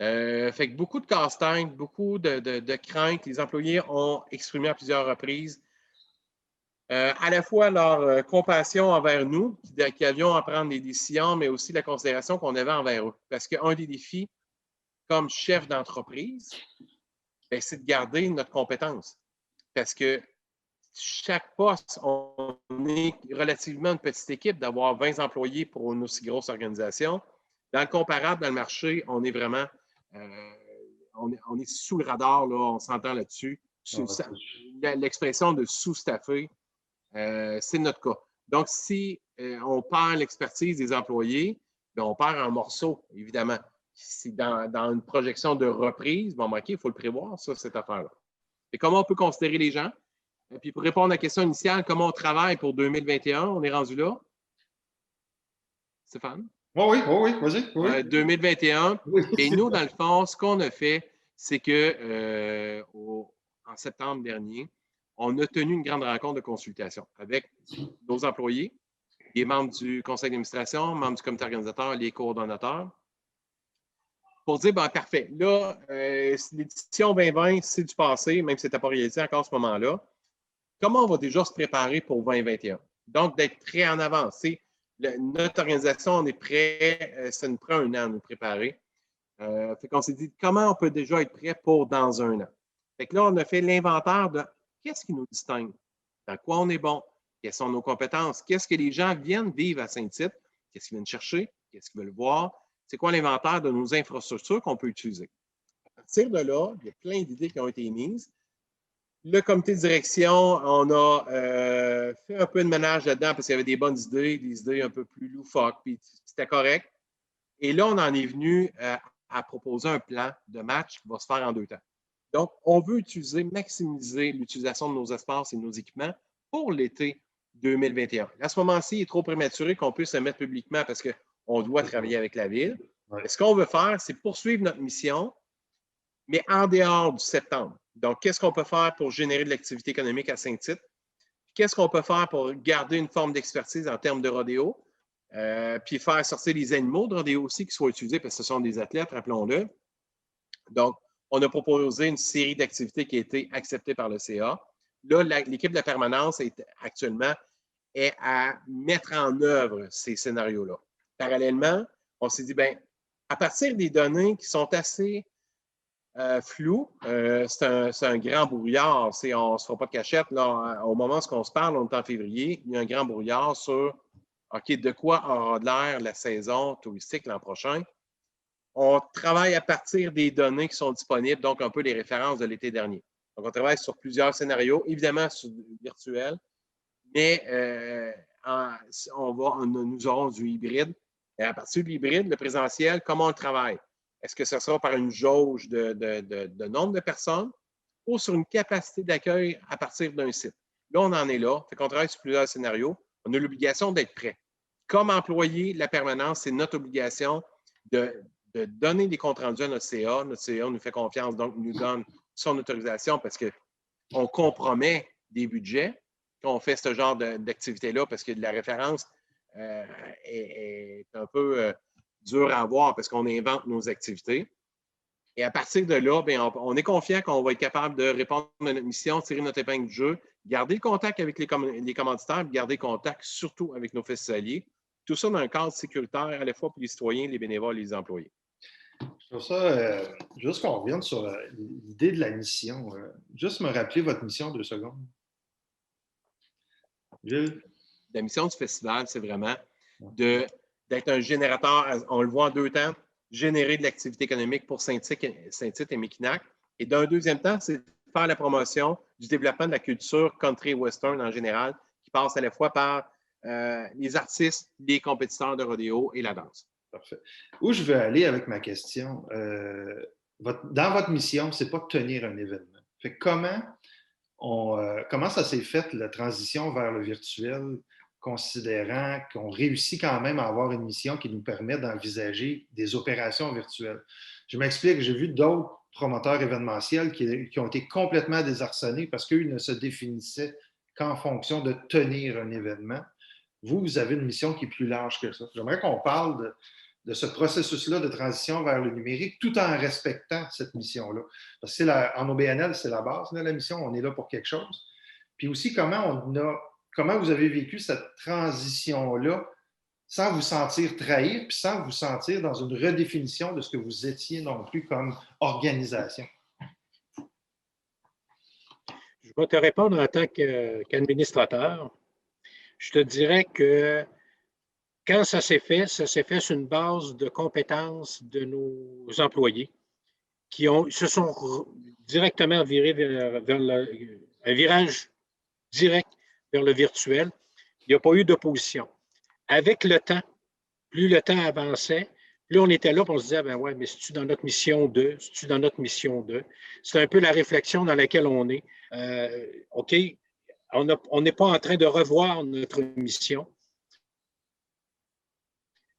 Fait que beaucoup de casse-tête, beaucoup de craintes. Les employés ont exprimé à plusieurs reprises à la fois leur compassion envers nous, qui avions à prendre des décisions, mais aussi la considération qu'on avait envers eux. Parce qu'un des défis, comme chef d'entreprise, c'est de garder notre compétence. Parce que chaque poste, on est relativement une petite équipe d'avoir 20 employés pour une aussi grosse organisation. Dans le comparable, dans le marché, on est vraiment on est sous le radar, là, on s'entend là-dessus. L'expression de sous-staffé, c'est notre cas. Donc, si on perd l'expertise des employés, bien, on perd un morceau, évidemment. Si dans une projection de reprise, bon, OK, il faut le prévoir, ça, cette affaire-là. Et comment on peut considérer les gens? Et puis, pour répondre à la question initiale, comment on travaille pour 2021, on est rendu là? Stéphane? Oui, vas-y. Oui. 2021. Oui. Et nous, dans le fond, ce qu'on a fait, c'est que en septembre dernier, on a tenu une grande rencontre de consultation avec nos employés, les membres du conseil d'administration, membres du comité organisateur, les coordonnateurs, pour dire, ben, parfait, là, l'édition 2020, c'est du passé, même si ce n'était pas réalisé encore à ce moment-là. Comment on va déjà se préparer pour 2021? Donc, d'être prêt en avance. Notre organisation, on est prêt, ça nous prend un an à nous préparer. Fait qu'on s'est dit, comment on peut déjà être prêt pour dans un an? Fait que là, on a fait l'inventaire de qu'est-ce qui nous distingue, dans quoi on est bon, quelles sont nos compétences, qu'est-ce que les gens viennent vivre à Saint-Tite, qu'est-ce qu'ils viennent chercher, qu'est-ce qu'ils veulent voir, c'est quoi l'inventaire de nos infrastructures qu'on peut utiliser. À partir de là, il y a plein d'idées qui ont été émises. Le comité de direction, on a fait un peu de ménage là-dedans parce qu'il y avait des bonnes idées, des idées un peu plus loufoques, puis c'était correct. Et là, on en est venu à proposer un plan de match qui va se faire en 2 temps. Donc, on veut maximiser l'utilisation de nos espaces et de nos équipements pour l'été 2021. À ce moment-ci, il est trop prématuré qu'on puisse se mettre publiquement parce qu'on doit travailler avec la Ville. Ouais. Ce qu'on veut faire, c'est poursuivre notre mission, mais en dehors du septembre. Donc, qu'est-ce qu'on peut faire pour générer de l'activité économique à Saint-Tite? Qu'est-ce qu'on peut faire pour garder une forme d'expertise en termes de rodéo? Puis faire sortir les animaux de rodéo aussi qui soient utilisés parce que ce sont des athlètes, rappelons-le. Donc, on a proposé une série d'activités qui a été acceptée par le CA. Là, l'équipe de la permanence actuellement est à mettre en œuvre ces scénarios-là. Parallèlement, on s'est dit, bien, à partir des données qui sont assez floues, c'est un grand brouillard. On ne se fera pas de cachette. Là, au moment où on se parle, on est en février, il y a un grand brouillard sur OK, de quoi aura l'air la saison touristique l'an prochain? On travaille à partir des données qui sont disponibles, donc un peu les références de l'été dernier. Donc, on travaille sur plusieurs scénarios, évidemment sur du virtuel, mais nous aurons du hybride. Et à partir de l'hybride, le présentiel, comment on le travaille? Est-ce que ce sera par une jauge de nombre de personnes ou sur une capacité d'accueil à partir d'un site? Là, on en est là. Fait qu'on travaille sur plusieurs scénarios. On a l'obligation d'être prêt. Comme employé de la permanence, c'est notre obligation de donner des comptes rendus à notre CA. Notre CA nous fait confiance, donc nous donne son autorisation parce qu'on compromet des budgets quand on fait ce genre d'activité-là parce que la référence est un peu dure à avoir parce qu'on invente nos activités. Et à partir de là, bien, on est confiant qu'on va être capable de répondre à notre mission, tirer notre épingle du jeu, garder le contact avec les commanditaires, garder contact surtout avec nos festivaliers. Tout ça dans un cadre sécuritaire à la fois pour les citoyens, les bénévoles et les employés. Je trouve ça, juste qu'on revienne sur l'idée de la mission. Juste me rappeler votre mission 2 secondes. Gilles? La mission du festival, c'est vraiment d'être un générateur, on le voit en 2 temps, générer de l'activité économique pour Saint-Tite et Mekinac. Et d'un deuxième temps, c'est faire la promotion du développement de la culture country western en général, qui passe à la fois par les artistes, les compétiteurs de rodéo et la danse. Parfait. Où je veux aller avec ma question, dans votre mission, c'est pas de tenir un événement. Fait que comment ça s'est fait, la transition vers le virtuel, considérant qu'on réussit quand même à avoir une mission qui nous permet d'envisager des opérations virtuelles? Je m'explique, j'ai vu d'autres promoteurs événementiels qui ont été complètement désarçonnés parce qu'eux ne se définissaient qu'en fonction de tenir un événement. Vous avez une mission qui est plus large que ça. J'aimerais qu'on parle de ce processus-là de transition vers le numérique tout en respectant cette mission-là. Parce que en OBNL, c'est la base, là, la mission, on est là pour quelque chose. Puis aussi, comment vous avez vécu cette transition-là sans vous sentir trahir, puis sans vous sentir dans une redéfinition de ce que vous étiez non plus comme organisation? Je vais te répondre en tant qu'administrateur. Je te dirais que quand ça s'est fait sur une base de compétences de nos employés qui se sont directement virés vers un virage direct vers le virtuel. Il n'y a pas eu d'opposition. Avec le temps, plus le temps avançait, plus on était là, puis on se disait, ben ouais, mais c'est-tu dans notre mission 2? C'est-tu dans notre mission 2? C'est un peu la réflexion dans laquelle on est. OK, on n'est pas en train de revoir notre mission,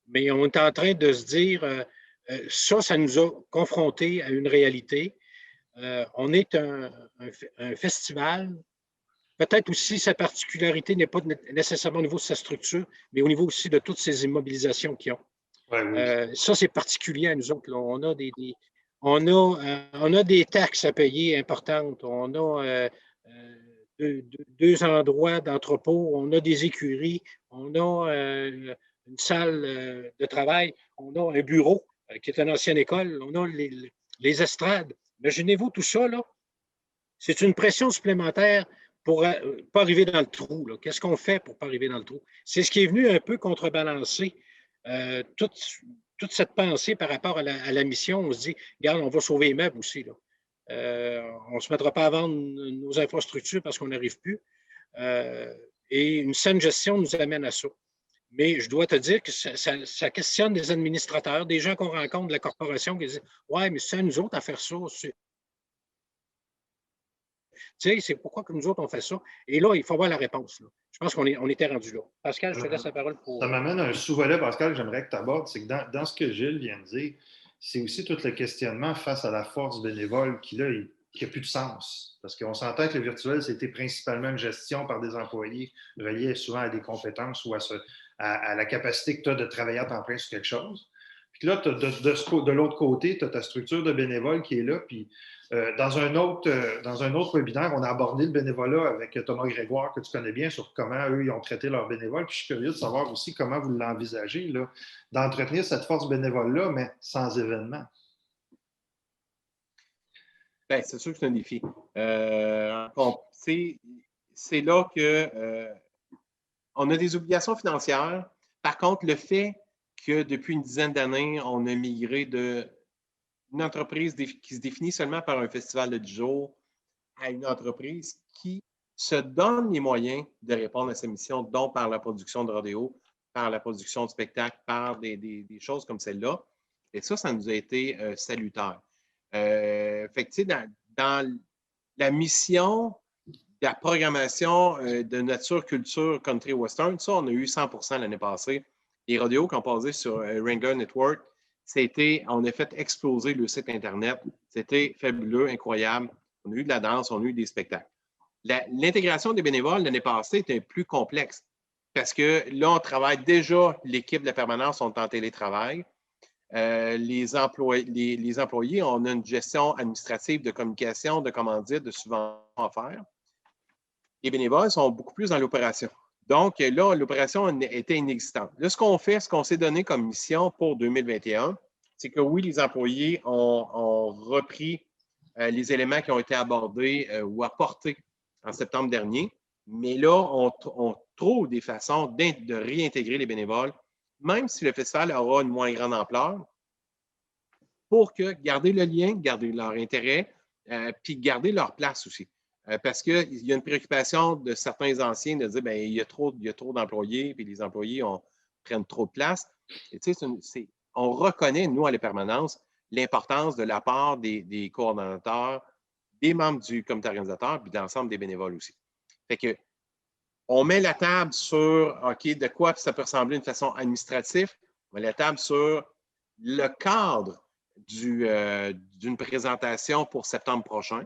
mais on est en train de se dire, ça nous a confrontés à une réalité. On est un festival. Peut-être aussi sa particularité n'est pas nécessairement au niveau de sa structure, mais au niveau aussi de toutes ces immobilisations qu'ils ont. Ouais, oui. Ça, c'est particulier à nous autres. Là. On a des taxes à payer importantes. On a deux endroits d'entrepôt. On a des écuries. On a une salle de travail. On a un bureau qui est une ancienne école. On a les estrades. Imaginez-vous tout ça, là. C'est une pression supplémentaire pour ne pas arriver dans le trou. Qu'est-ce qu'on fait pour ne pas arriver dans le trou? C'est ce qui est venu un peu contrebalancer toute cette pensée par rapport à la mission. On se dit, regarde, on va sauver les meubles aussi. Là. On ne se mettra pas à vendre nos infrastructures parce qu'on n'arrive plus. Et une saine gestion nous amène à ça. Mais je dois te dire que ça questionne des administrateurs, des gens qu'on rencontre de la corporation qui disent, ouais, mais c'est à nous autres à faire ça. Tu sais, c'est pourquoi que nous autres, on fait ça. Et là, il faut avoir la réponse. Là. Je pense qu'on était rendu là. Pascal, je te laisse la parole pour... Ça m'amène à un sous-volet, Pascal, que j'aimerais que tu abordes. C'est que dans ce que Gilles vient de dire, c'est aussi tout le questionnement face à la force bénévole qui n'a plus de sens. Parce qu'on s'entend que le virtuel, c'était principalement une gestion par des employés reliés souvent à des compétences ou à la capacité que tu as de travailler à temps plein sur quelque chose. Puis là, de l'autre côté, tu as ta structure de bénévoles qui est là. Puis dans un autre webinaire, on a abordé le bénévolat avec Thomas Grégoire, que tu connais bien, sur comment eux, ils ont traité leurs bénévoles. Puis je suis curieux de savoir aussi comment vous l'envisagez, là, d'entretenir cette force bénévole-là, mais sans événement. Bien, c'est sûr que c'est un défi. C'est là que on a des obligations financières Par contre, le fait que depuis une dizaine d'années, on a migré d'une entreprise qui se définit seulement par un festival de 10 jours à une entreprise qui se donne les moyens de répondre à ses missions, dont par la production de rodéo, par la production de spectacles, par des choses comme celle-là. Et ça nous a été salutaire. Fait que, tu sais, dans la mission de la programmation de nature, culture, country, western, ça, on a eu 100% l'année passée. Les rodéos qui ont passé sur Ringer Network, on a fait exploser le site Internet. C'était fabuleux, incroyable. On a eu de la danse, on a eu des spectacles. L'intégration des bénévoles l'année passée était plus complexe parce que là, on travaille déjà, l'équipe de la permanence sont en télétravail. Les employés, on a une gestion administrative de communication, de commandite, de subventions à faire. Les bénévoles sont beaucoup plus dans l'opération. Donc là, l'opération était inexistante. Là, ce qu'on fait, ce qu'on s'est donné comme mission pour 2021, c'est que oui, les employés ont repris les éléments qui ont été abordés ou apportés en septembre dernier, mais là, on trouve des façons de réintégrer les bénévoles, même si le festival aura une moins grande ampleur, pour garder le lien, garder leur intérêt, puis garder leur place aussi. Parce qu'il y a une préoccupation de certains anciens de dire bien, il y a trop d'employés, puis les employés prennent trop de place. Et, tu sais, on reconnaît, nous, à la permanence, l'importance de la part des coordonnateurs, des membres du comité organisateur, puis de l'ensemble des bénévoles aussi. Fait que on met la table sur, OK, de quoi ça peut ressembler d'une façon administrative. On met la table sur le cadre d'une présentation pour septembre prochain.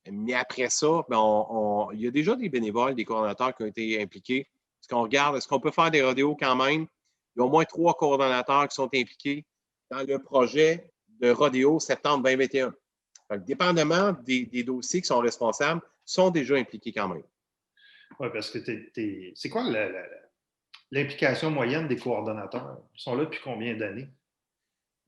Mais après ça, ben il y a déjà des bénévoles, des coordonnateurs qui ont été impliqués. Est-ce qu'on regarde, est-ce qu'on peut faire des rodéos quand même? Il y a au moins 3 coordonnateurs qui sont impliqués dans le projet de rodéo septembre 2021. Donc, dépendamment des dossiers qui sont responsables, sont déjà impliqués quand même. Oui, parce que c'est quoi l'implication moyenne des coordonnateurs? Ils sont là depuis combien d'années?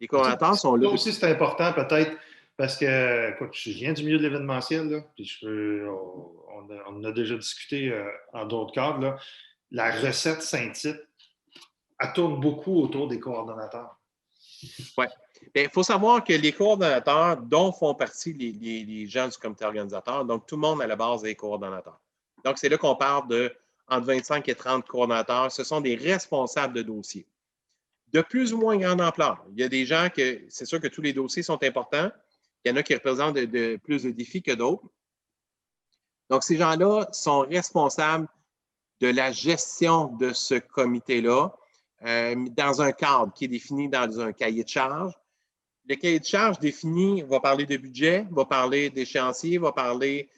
Les coordonnateurs sont là. Ça aussi, c'est important peut-être parce que, écoute, je viens du milieu de l'événementiel, là, puis on en a déjà discuté en d'autres cadres. Là. La recette Saint-Tite, elle tourne beaucoup autour des coordonnateurs. Oui. Il faut savoir que les coordonnateurs, dont font partie les gens du comité organisateur, donc tout le monde à la base est coordonnateur. Donc, c'est là qu'on parle de entre 25 et 30 coordonnateurs. Ce sont des responsables de dossiers. De plus ou moins grande ampleur. Il y a des gens que, c'est sûr que tous les dossiers sont importants. Il y en a qui représentent plus de défis que d'autres. Donc, ces gens-là sont responsables de la gestion de ce comité-là dans un cadre qui est défini dans un cahier de charge. Le cahier de charge défini va parler de budget, va parler d'échéancier, va parler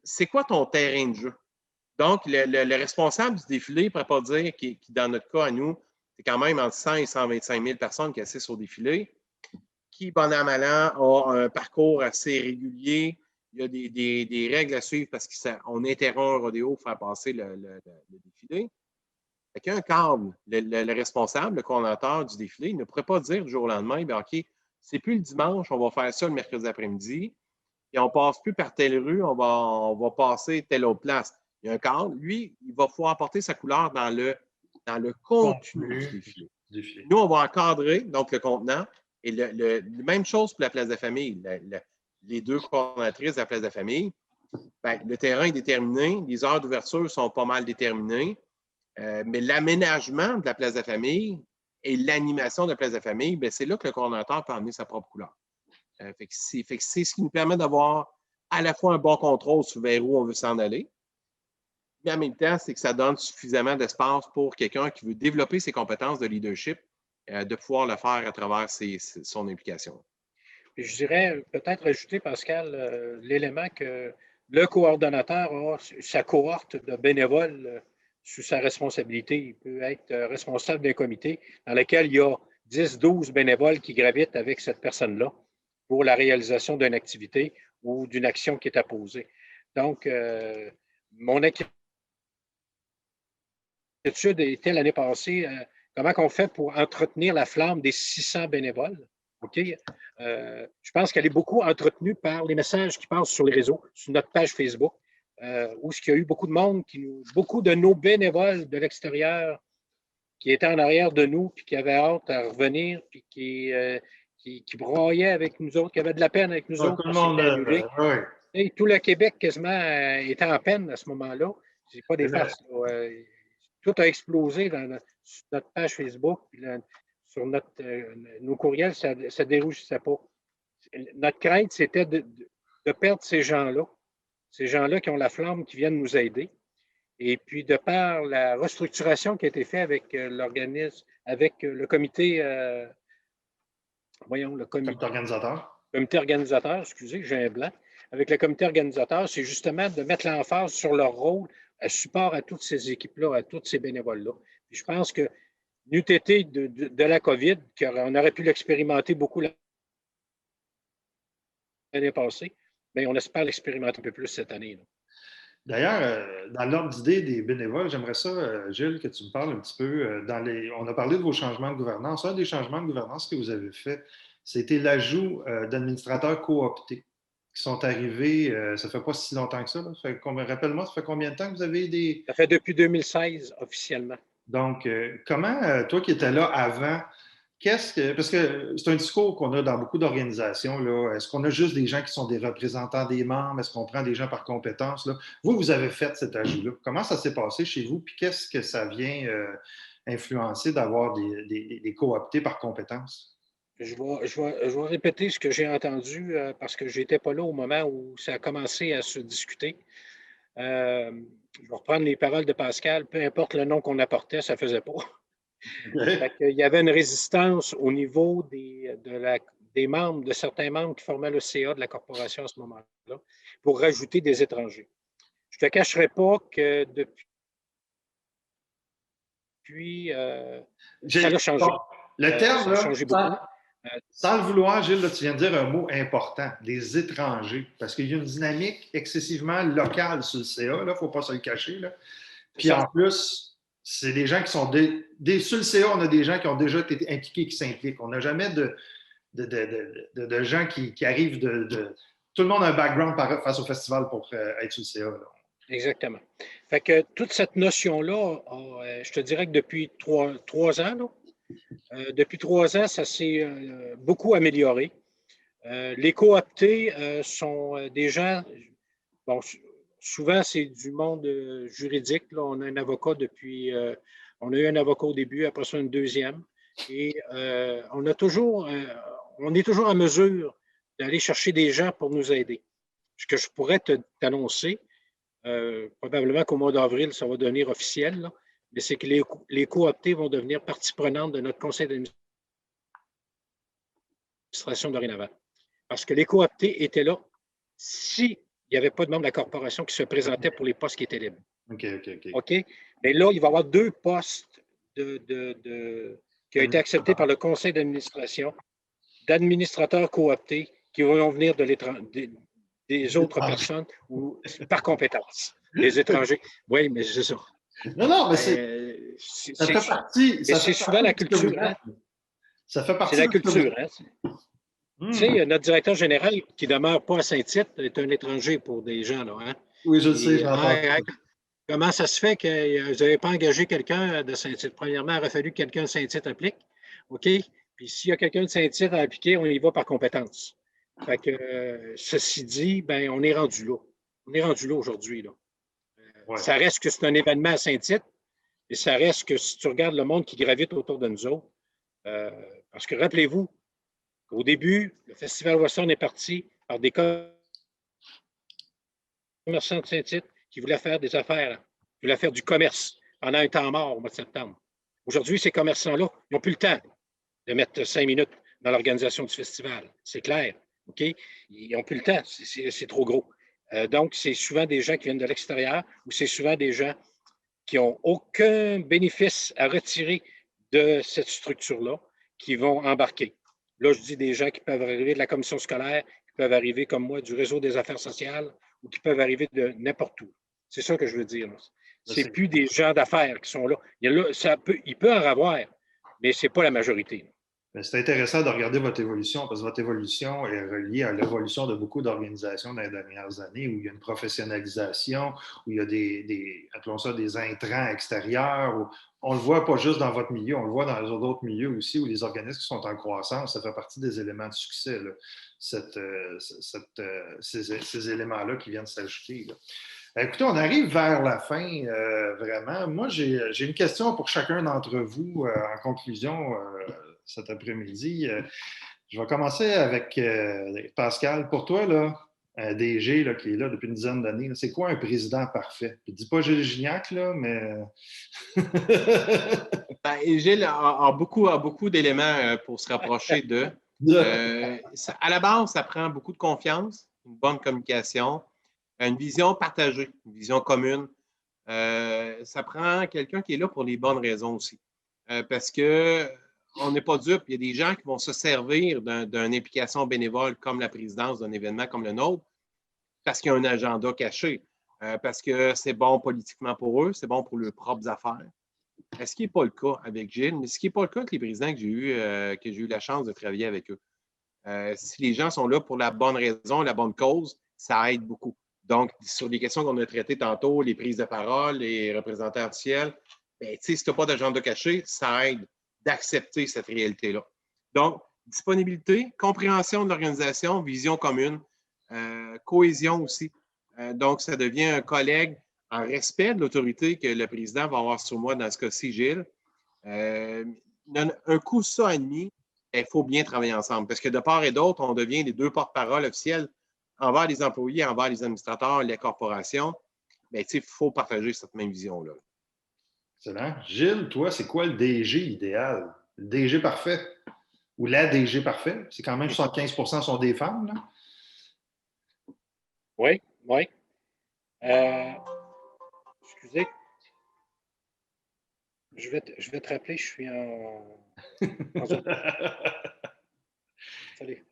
c'est quoi ton terrain de jeu? Donc, le responsable du défilé ne pourrait pas dire qui, dans notre cas, à nous, c'est quand même entre 100 et 125 000 personnes qui assistent au défilé, qui, bon an, mal an, a un parcours assez régulier. Il y a des règles à suivre parce qu'on interrompt un rodéo pour faire passer le défilé. Fait qu'il y a un cadre. Le responsable, le coordonnateur du défilé, ne pourrait pas dire du jour au lendemain, bien, OK, c'est plus le dimanche, on va faire ça le mercredi après-midi, et on ne passe plus par telle rue, on va passer telle autre place. Il y a un cadre. Lui, il va pouvoir apporter sa couleur dans le contenu du défilé. Nous, on va encadrer donc le contenant. Et même chose pour la place de la famille. Les deux coordonnatrices de la place de la famille, bien, le terrain est déterminé, les heures d'ouverture sont pas mal déterminées, mais l'aménagement de la place de la famille et l'animation de la place de la famille, bien, c'est là que le coordonnateur peut amener sa propre couleur. C'est ce qui nous permet d'avoir à la fois un bon contrôle sur vers où on veut s'en aller, mais en même temps, c'est que ça donne suffisamment d'espace pour quelqu'un qui veut développer ses compétences de leadership, de pouvoir le faire à travers son implication. Je dirais peut-être ajouter, Pascal, l'élément que le coordonnateur a sa cohorte de bénévoles sous sa responsabilité. Il peut être responsable d'un comité dans lequel il y a 10, 12 bénévoles qui gravitent avec cette personne-là pour la réalisation d'une activité ou d'une action qui est apposée. Donc, mon inquiétude était l'année passée, comment on fait pour entretenir la flamme des 600 bénévoles? OK? Je pense qu'elle est beaucoup entretenue par les messages qui passent sur les réseaux, sur notre page Facebook, où il y a eu beaucoup de monde, beaucoup de nos bénévoles de l'extérieur qui étaient en arrière de nous, puis qui avaient hâte à revenir, puis qui braillaient avec nous autres, qui avaient de la peine avec nous autres Tout le parce que monde, c'était annulé. oui. Et tout le Québec quasiment était en peine à ce moment-là. C'est pas des farces. Tout a explosé sur notre page Facebook, puis sur nos courriels, ça ne dérougissait pas. Notre crainte, c'était de perdre ces gens-là qui ont la flamme, qui viennent nous aider. Et puis, de par la restructuration qui a été faite avec l'organisme, avec le comité, comité organisateur, excusez, j'ai un blanc, avec le comité organisateur, c'est justement de mettre l'emphase sur leur rôle à support à toutes ces équipes-là, à tous ces bénévoles-là. Puis je pense que n'eût été de la COVID, on aurait pu l'expérimenter beaucoup l'année passée, mais on espère l'expérimenter un peu plus cette année. D'ailleurs, dans l'ordre d'idée des bénévoles, j'aimerais ça, Gilles, que tu me parles un petit peu. On a parlé de vos changements de gouvernance. Un des changements de gouvernance que vous avez fait, c'était l'ajout d'administrateurs cooptés qui sont arrivés, ça ne fait pas si longtemps que ça. Rappelle-moi, ça fait combien de temps que vous avez des… Ça fait depuis 2016, officiellement. Donc, comment, toi qui étais là avant, parce que c'est un discours qu'on a dans beaucoup d'organisations, là. Est-ce qu'on a juste des gens qui sont des représentants des membres? Est-ce qu'on prend des gens par compétence, là? Vous avez fait cet ajout-là. Comment ça s'est passé chez vous? Puis qu'est-ce que ça vient influencer d'avoir des cooptés par compétence? Je vais répéter ce que j'ai entendu parce que je n'étais pas là au moment où ça a commencé à se discuter. Je vais reprendre les paroles de Pascal. Peu importe le nom qu'on apportait, ça ne faisait pas. Il y avait une résistance au niveau des membres, de certains membres qui formaient le CA de la corporation à ce moment-là, pour rajouter des étrangers. Je ne te cacherai pas que depuis ça a changé. Le terme, ça a changé beaucoup. Sans le vouloir, Gilles, là, tu viens de dire un mot important, des étrangers, parce qu'il y a une dynamique excessivement locale sur le CA, il ne faut pas se le cacher. Là. Puis en plus, c'est des gens qui sont… sur le CA, on a des gens qui ont déjà été impliqués, qui s'impliquent. On n'a jamais de gens qui arrivent Tout le monde a un background face au festival pour être sur le CA. Là. Exactement. Fait que toute cette notion-là, je te dirais que depuis 3 ans, là, depuis 3 ans, ça s'est beaucoup amélioré. Les cooptés sont des gens, bon, souvent c'est du monde juridique. Là. On a un avocat on a eu un avocat au début, après ça un deuxième. Et on est toujours en mesure d'aller chercher des gens pour nous aider. Ce que je pourrais t'annoncer, probablement qu'au mois d'avril, ça va devenir officiel, là, mais c'est que les cooptés vont devenir partie prenante de notre conseil d'administration dorénavant. Parce que les cooptés étaient là s'il n'y avait pas de membres de la corporation qui se présentaient pour les postes qui étaient libres. OK? Mais là, il va y avoir 2 postes qui ont été acceptés par le conseil d'administration d'administrateurs cooptés qui vont venir des autres personnes ou par compétence. Les étrangers. Oui, mais c'est ça. Non, mais ça fait partie. C'est souvent la culture. Hein? Ça fait partie. C'est la culture. Hein? Tu sais, notre directeur général qui ne demeure pas à Saint-Tite est un étranger pour des gens. Là, hein? Oui, je le sais. Comment ça se fait que vous n'avez pas engagé quelqu'un de Saint-Tite? Premièrement, il aurait fallu que quelqu'un de Saint-Tite applique. OK? Puis s'il y a quelqu'un de Saint-Tite à appliquer, on y va par compétence. Fait que, ceci dit, ben, on est rendu là. On est rendu là aujourd'hui. Là. Ouais. Ça reste que c'est un événement à Saint-Tite, et ça reste que si tu regardes le monde qui gravite autour de nous autres, parce que rappelez-vous, au début, le Festival Western est parti par des commerçants de Saint-Tite qui voulaient faire des affaires, qui voulaient faire du commerce pendant un temps mort au mois de septembre. Aujourd'hui, ces commerçants-là, ils n'ont plus le temps de mettre 5 minutes dans l'organisation du festival. C'est clair. OK? Ils n'ont plus le temps. C'est trop gros. Donc, c'est souvent des gens qui viennent de l'extérieur ou c'est souvent des gens qui n'ont aucun bénéfice à retirer de cette structure-là qui vont embarquer. Là, je dis des gens qui peuvent arriver de la commission scolaire, qui peuvent arriver comme moi du réseau des affaires sociales ou qui peuvent arriver de n'importe où. C'est ça que je veux dire. C'est plus des gens d'affaires qui sont là. Il peut en avoir, mais ce n'est pas la majorité. Mais c'est intéressant de regarder votre évolution parce que votre évolution est reliée à l'évolution de beaucoup d'organisations dans les dernières années où il y a une professionnalisation, où il y a appelons ça des intrants extérieurs. Où on le voit pas juste dans votre milieu, on le voit dans les autres milieux aussi où les organismes qui sont en croissance, ça fait partie des éléments de succès, là. Ces éléments-là qui viennent s'ajouter. Écoutez, on arrive vers la fin, vraiment. Moi, j'ai une question pour chacun d'entre vous en conclusion cet après-midi. Je vais commencer avec Pascal. Pour toi, là, un DG là, qui est là depuis une dizaine d'années, c'est quoi un président parfait? Je ne dis pas Gilles Gignac, là, mais... Ben, Gilles a beaucoup d'éléments pour se rapprocher d'eux. À la base, ça prend beaucoup de confiance, une bonne communication, une vision partagée, une vision commune. Ça prend quelqu'un qui est là pour les bonnes raisons aussi. Parce qu'on n'est pas dupe. Il y a des gens qui vont se servir d'une implication bénévole comme la présidence d'un événement comme le nôtre parce qu'il y a un agenda caché, parce que c'est bon politiquement pour eux, c'est bon pour leurs propres affaires. Ce qui n'est pas le cas avec Gilles, mais ce qui n'est pas le cas avec les présidents que j'ai eu la chance de travailler avec eux. Si les gens sont là pour la bonne raison, la bonne cause, ça aide beaucoup. Donc, sur les questions qu'on a traitées tantôt, les prises de parole, les représentants officiels, ben, si tu n'as pas d'agenda caché, ça aide d'accepter cette réalité-là. Donc, disponibilité, compréhension de l'organisation, vision commune, cohésion aussi. Donc, ça devient un collègue en respect de l'autorité que le président va avoir sur moi, dans ce cas-ci, Gilles. Un coup ça et demi, il faut bien travailler ensemble parce que de part et d'autre, on devient les deux porte-paroles officiels envers les employés, envers les administrateurs, les corporations. Mais il faut partager cette même vision-là. Excellent. Gilles, toi, c'est quoi le DG idéal? Le DG parfait? Ou la DG parfait? C'est quand même 75% sont des femmes, là? Oui, oui. Excusez. Je vais te rappeler, je suis en Salut.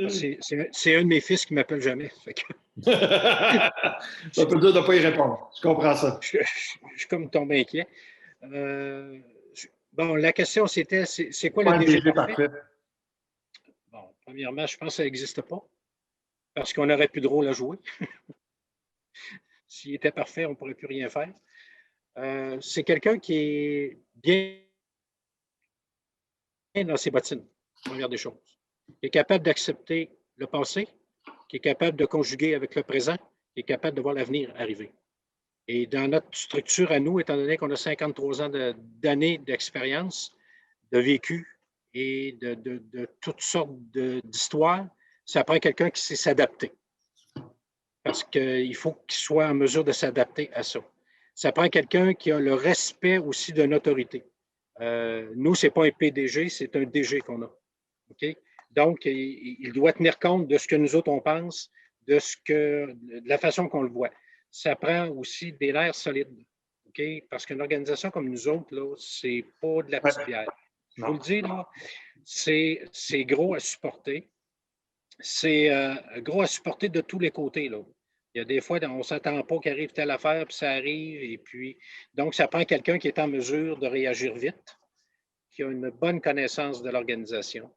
C'est un de mes fils qui ne m'appelle jamais. Ça peut dire de ne pas y répondre. Je comprends ça. Je suis comme tombé inquiet. Bon, la question, c'était, c'est quoi le DG parfait? Bon, premièrement, je pense que ça n'existe pas parce qu'on n'aurait plus de rôle à jouer. S'il était parfait, on ne pourrait plus rien faire. C'est quelqu'un qui est bien dans ses bottines, première des choses. Qui est capable d'accepter le passé, qui est capable de conjuguer avec le présent, qui est capable de voir l'avenir arriver. Et dans notre structure à nous, étant donné qu'on a 53 ans d'années d'expérience, de vécu et de toutes sortes d'histoires, ça prend quelqu'un qui sait s'adapter. Parce qu'il faut qu'il soit en mesure de s'adapter à ça. Ça prend quelqu'un qui a le respect aussi de l'autorité. Nous, ce n'est pas un PDG, c'est un DG qu'on a. Okay? Donc, il doit tenir compte de ce que nous autres, on pense, de la façon qu'on le voit. Ça prend aussi des nerfs solides. Okay? Parce qu'une organisation comme nous autres, là, c'est pas de la petite bière. Je vous le dis, là, c'est gros à supporter. C'est gros à supporter de tous les côtés, là. Il y a des fois, on ne s'attend pas qu'arrive telle affaire, puis ça arrive. Et puis, donc, ça prend quelqu'un qui est en mesure de réagir vite, qui a une bonne connaissance de l'organisation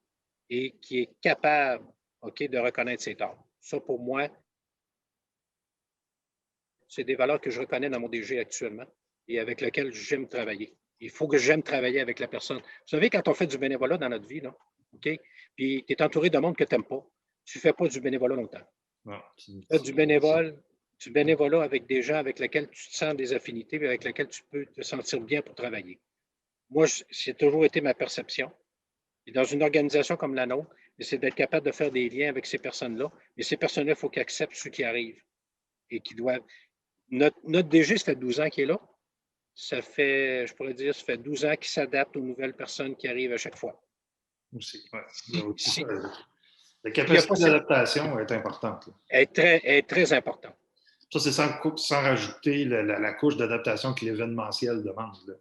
et qui est capable, de reconnaître ses torts. Ça, pour moi, c'est des valeurs que je reconnais dans mon DG actuellement et avec lesquelles j'aime travailler. Il faut que j'aime travailler avec la personne. Vous savez, quand on fait du bénévolat dans notre vie, là, puis tu es entouré de monde que tu n'aimes pas, tu ne fais pas du bénévolat longtemps. Non, tu fais du bénévolat avec des gens avec lesquels tu te sens des affinités et avec lesquels tu peux te sentir bien pour travailler. Moi, c'est toujours été ma perception. Et dans une organisation comme la nôtre, c'est d'être capable de faire des liens avec ces personnes-là. Et ces personnes-là, il faut qu'ils acceptent ce qui arrive et qui doivent. Notre DG, ça fait 12 ans qu'il est là. Ça fait, je pourrais dire, ça fait 12 ans qu'il s'adapte aux nouvelles personnes qui arrivent à chaque fois. Aussi, ouais. La capacité d'adaptation est importante. Elle est très importante. Ça, c'est sans rajouter la couche d'adaptation que l'événementiel demande. Là.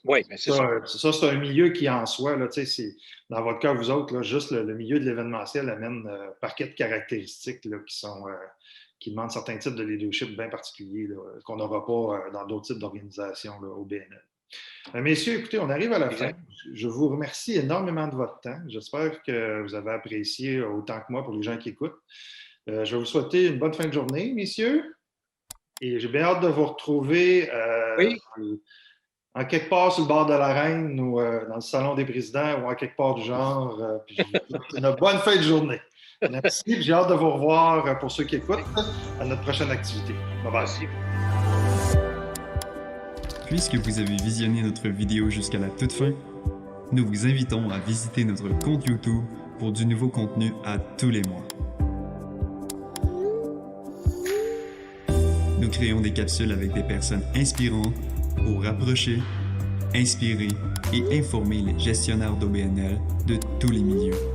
Oui, mais c'est ça. Ça, c'est un milieu qui, en soi, là, dans votre cas, vous autres, là, juste le milieu de l'événementiel amène un paquet de caractéristiques là, qui demandent certains types de leadership bien particuliers là, qu'on n'aura pas dans d'autres types d'organisations au BNL. Messieurs, écoutez, on arrive à la fin. Exact. Je vous remercie énormément de votre temps. J'espère que vous avez apprécié autant que moi pour les gens qui écoutent. Je vais vous souhaiter une bonne fin de journée, messieurs. Et j'ai bien hâte de vous retrouver Oui. en quelque part sur le bord de l'arène ou dans le salon des présidents ou en quelque part du genre. Puis je vous souhaite une bonne fin de journée. Merci. J'ai hâte de vous revoir pour ceux qui écoutent à notre prochaine activité. Bye bye. Merci. Puisque vous avez visionné notre vidéo jusqu'à la toute fin, nous vous invitons à visiter notre compte YouTube pour du nouveau contenu à tous les mois. Nous créons des capsules avec des personnes inspirantes pour rapprocher, inspirer et informer les gestionnaires d'OBNL de tous les milieux.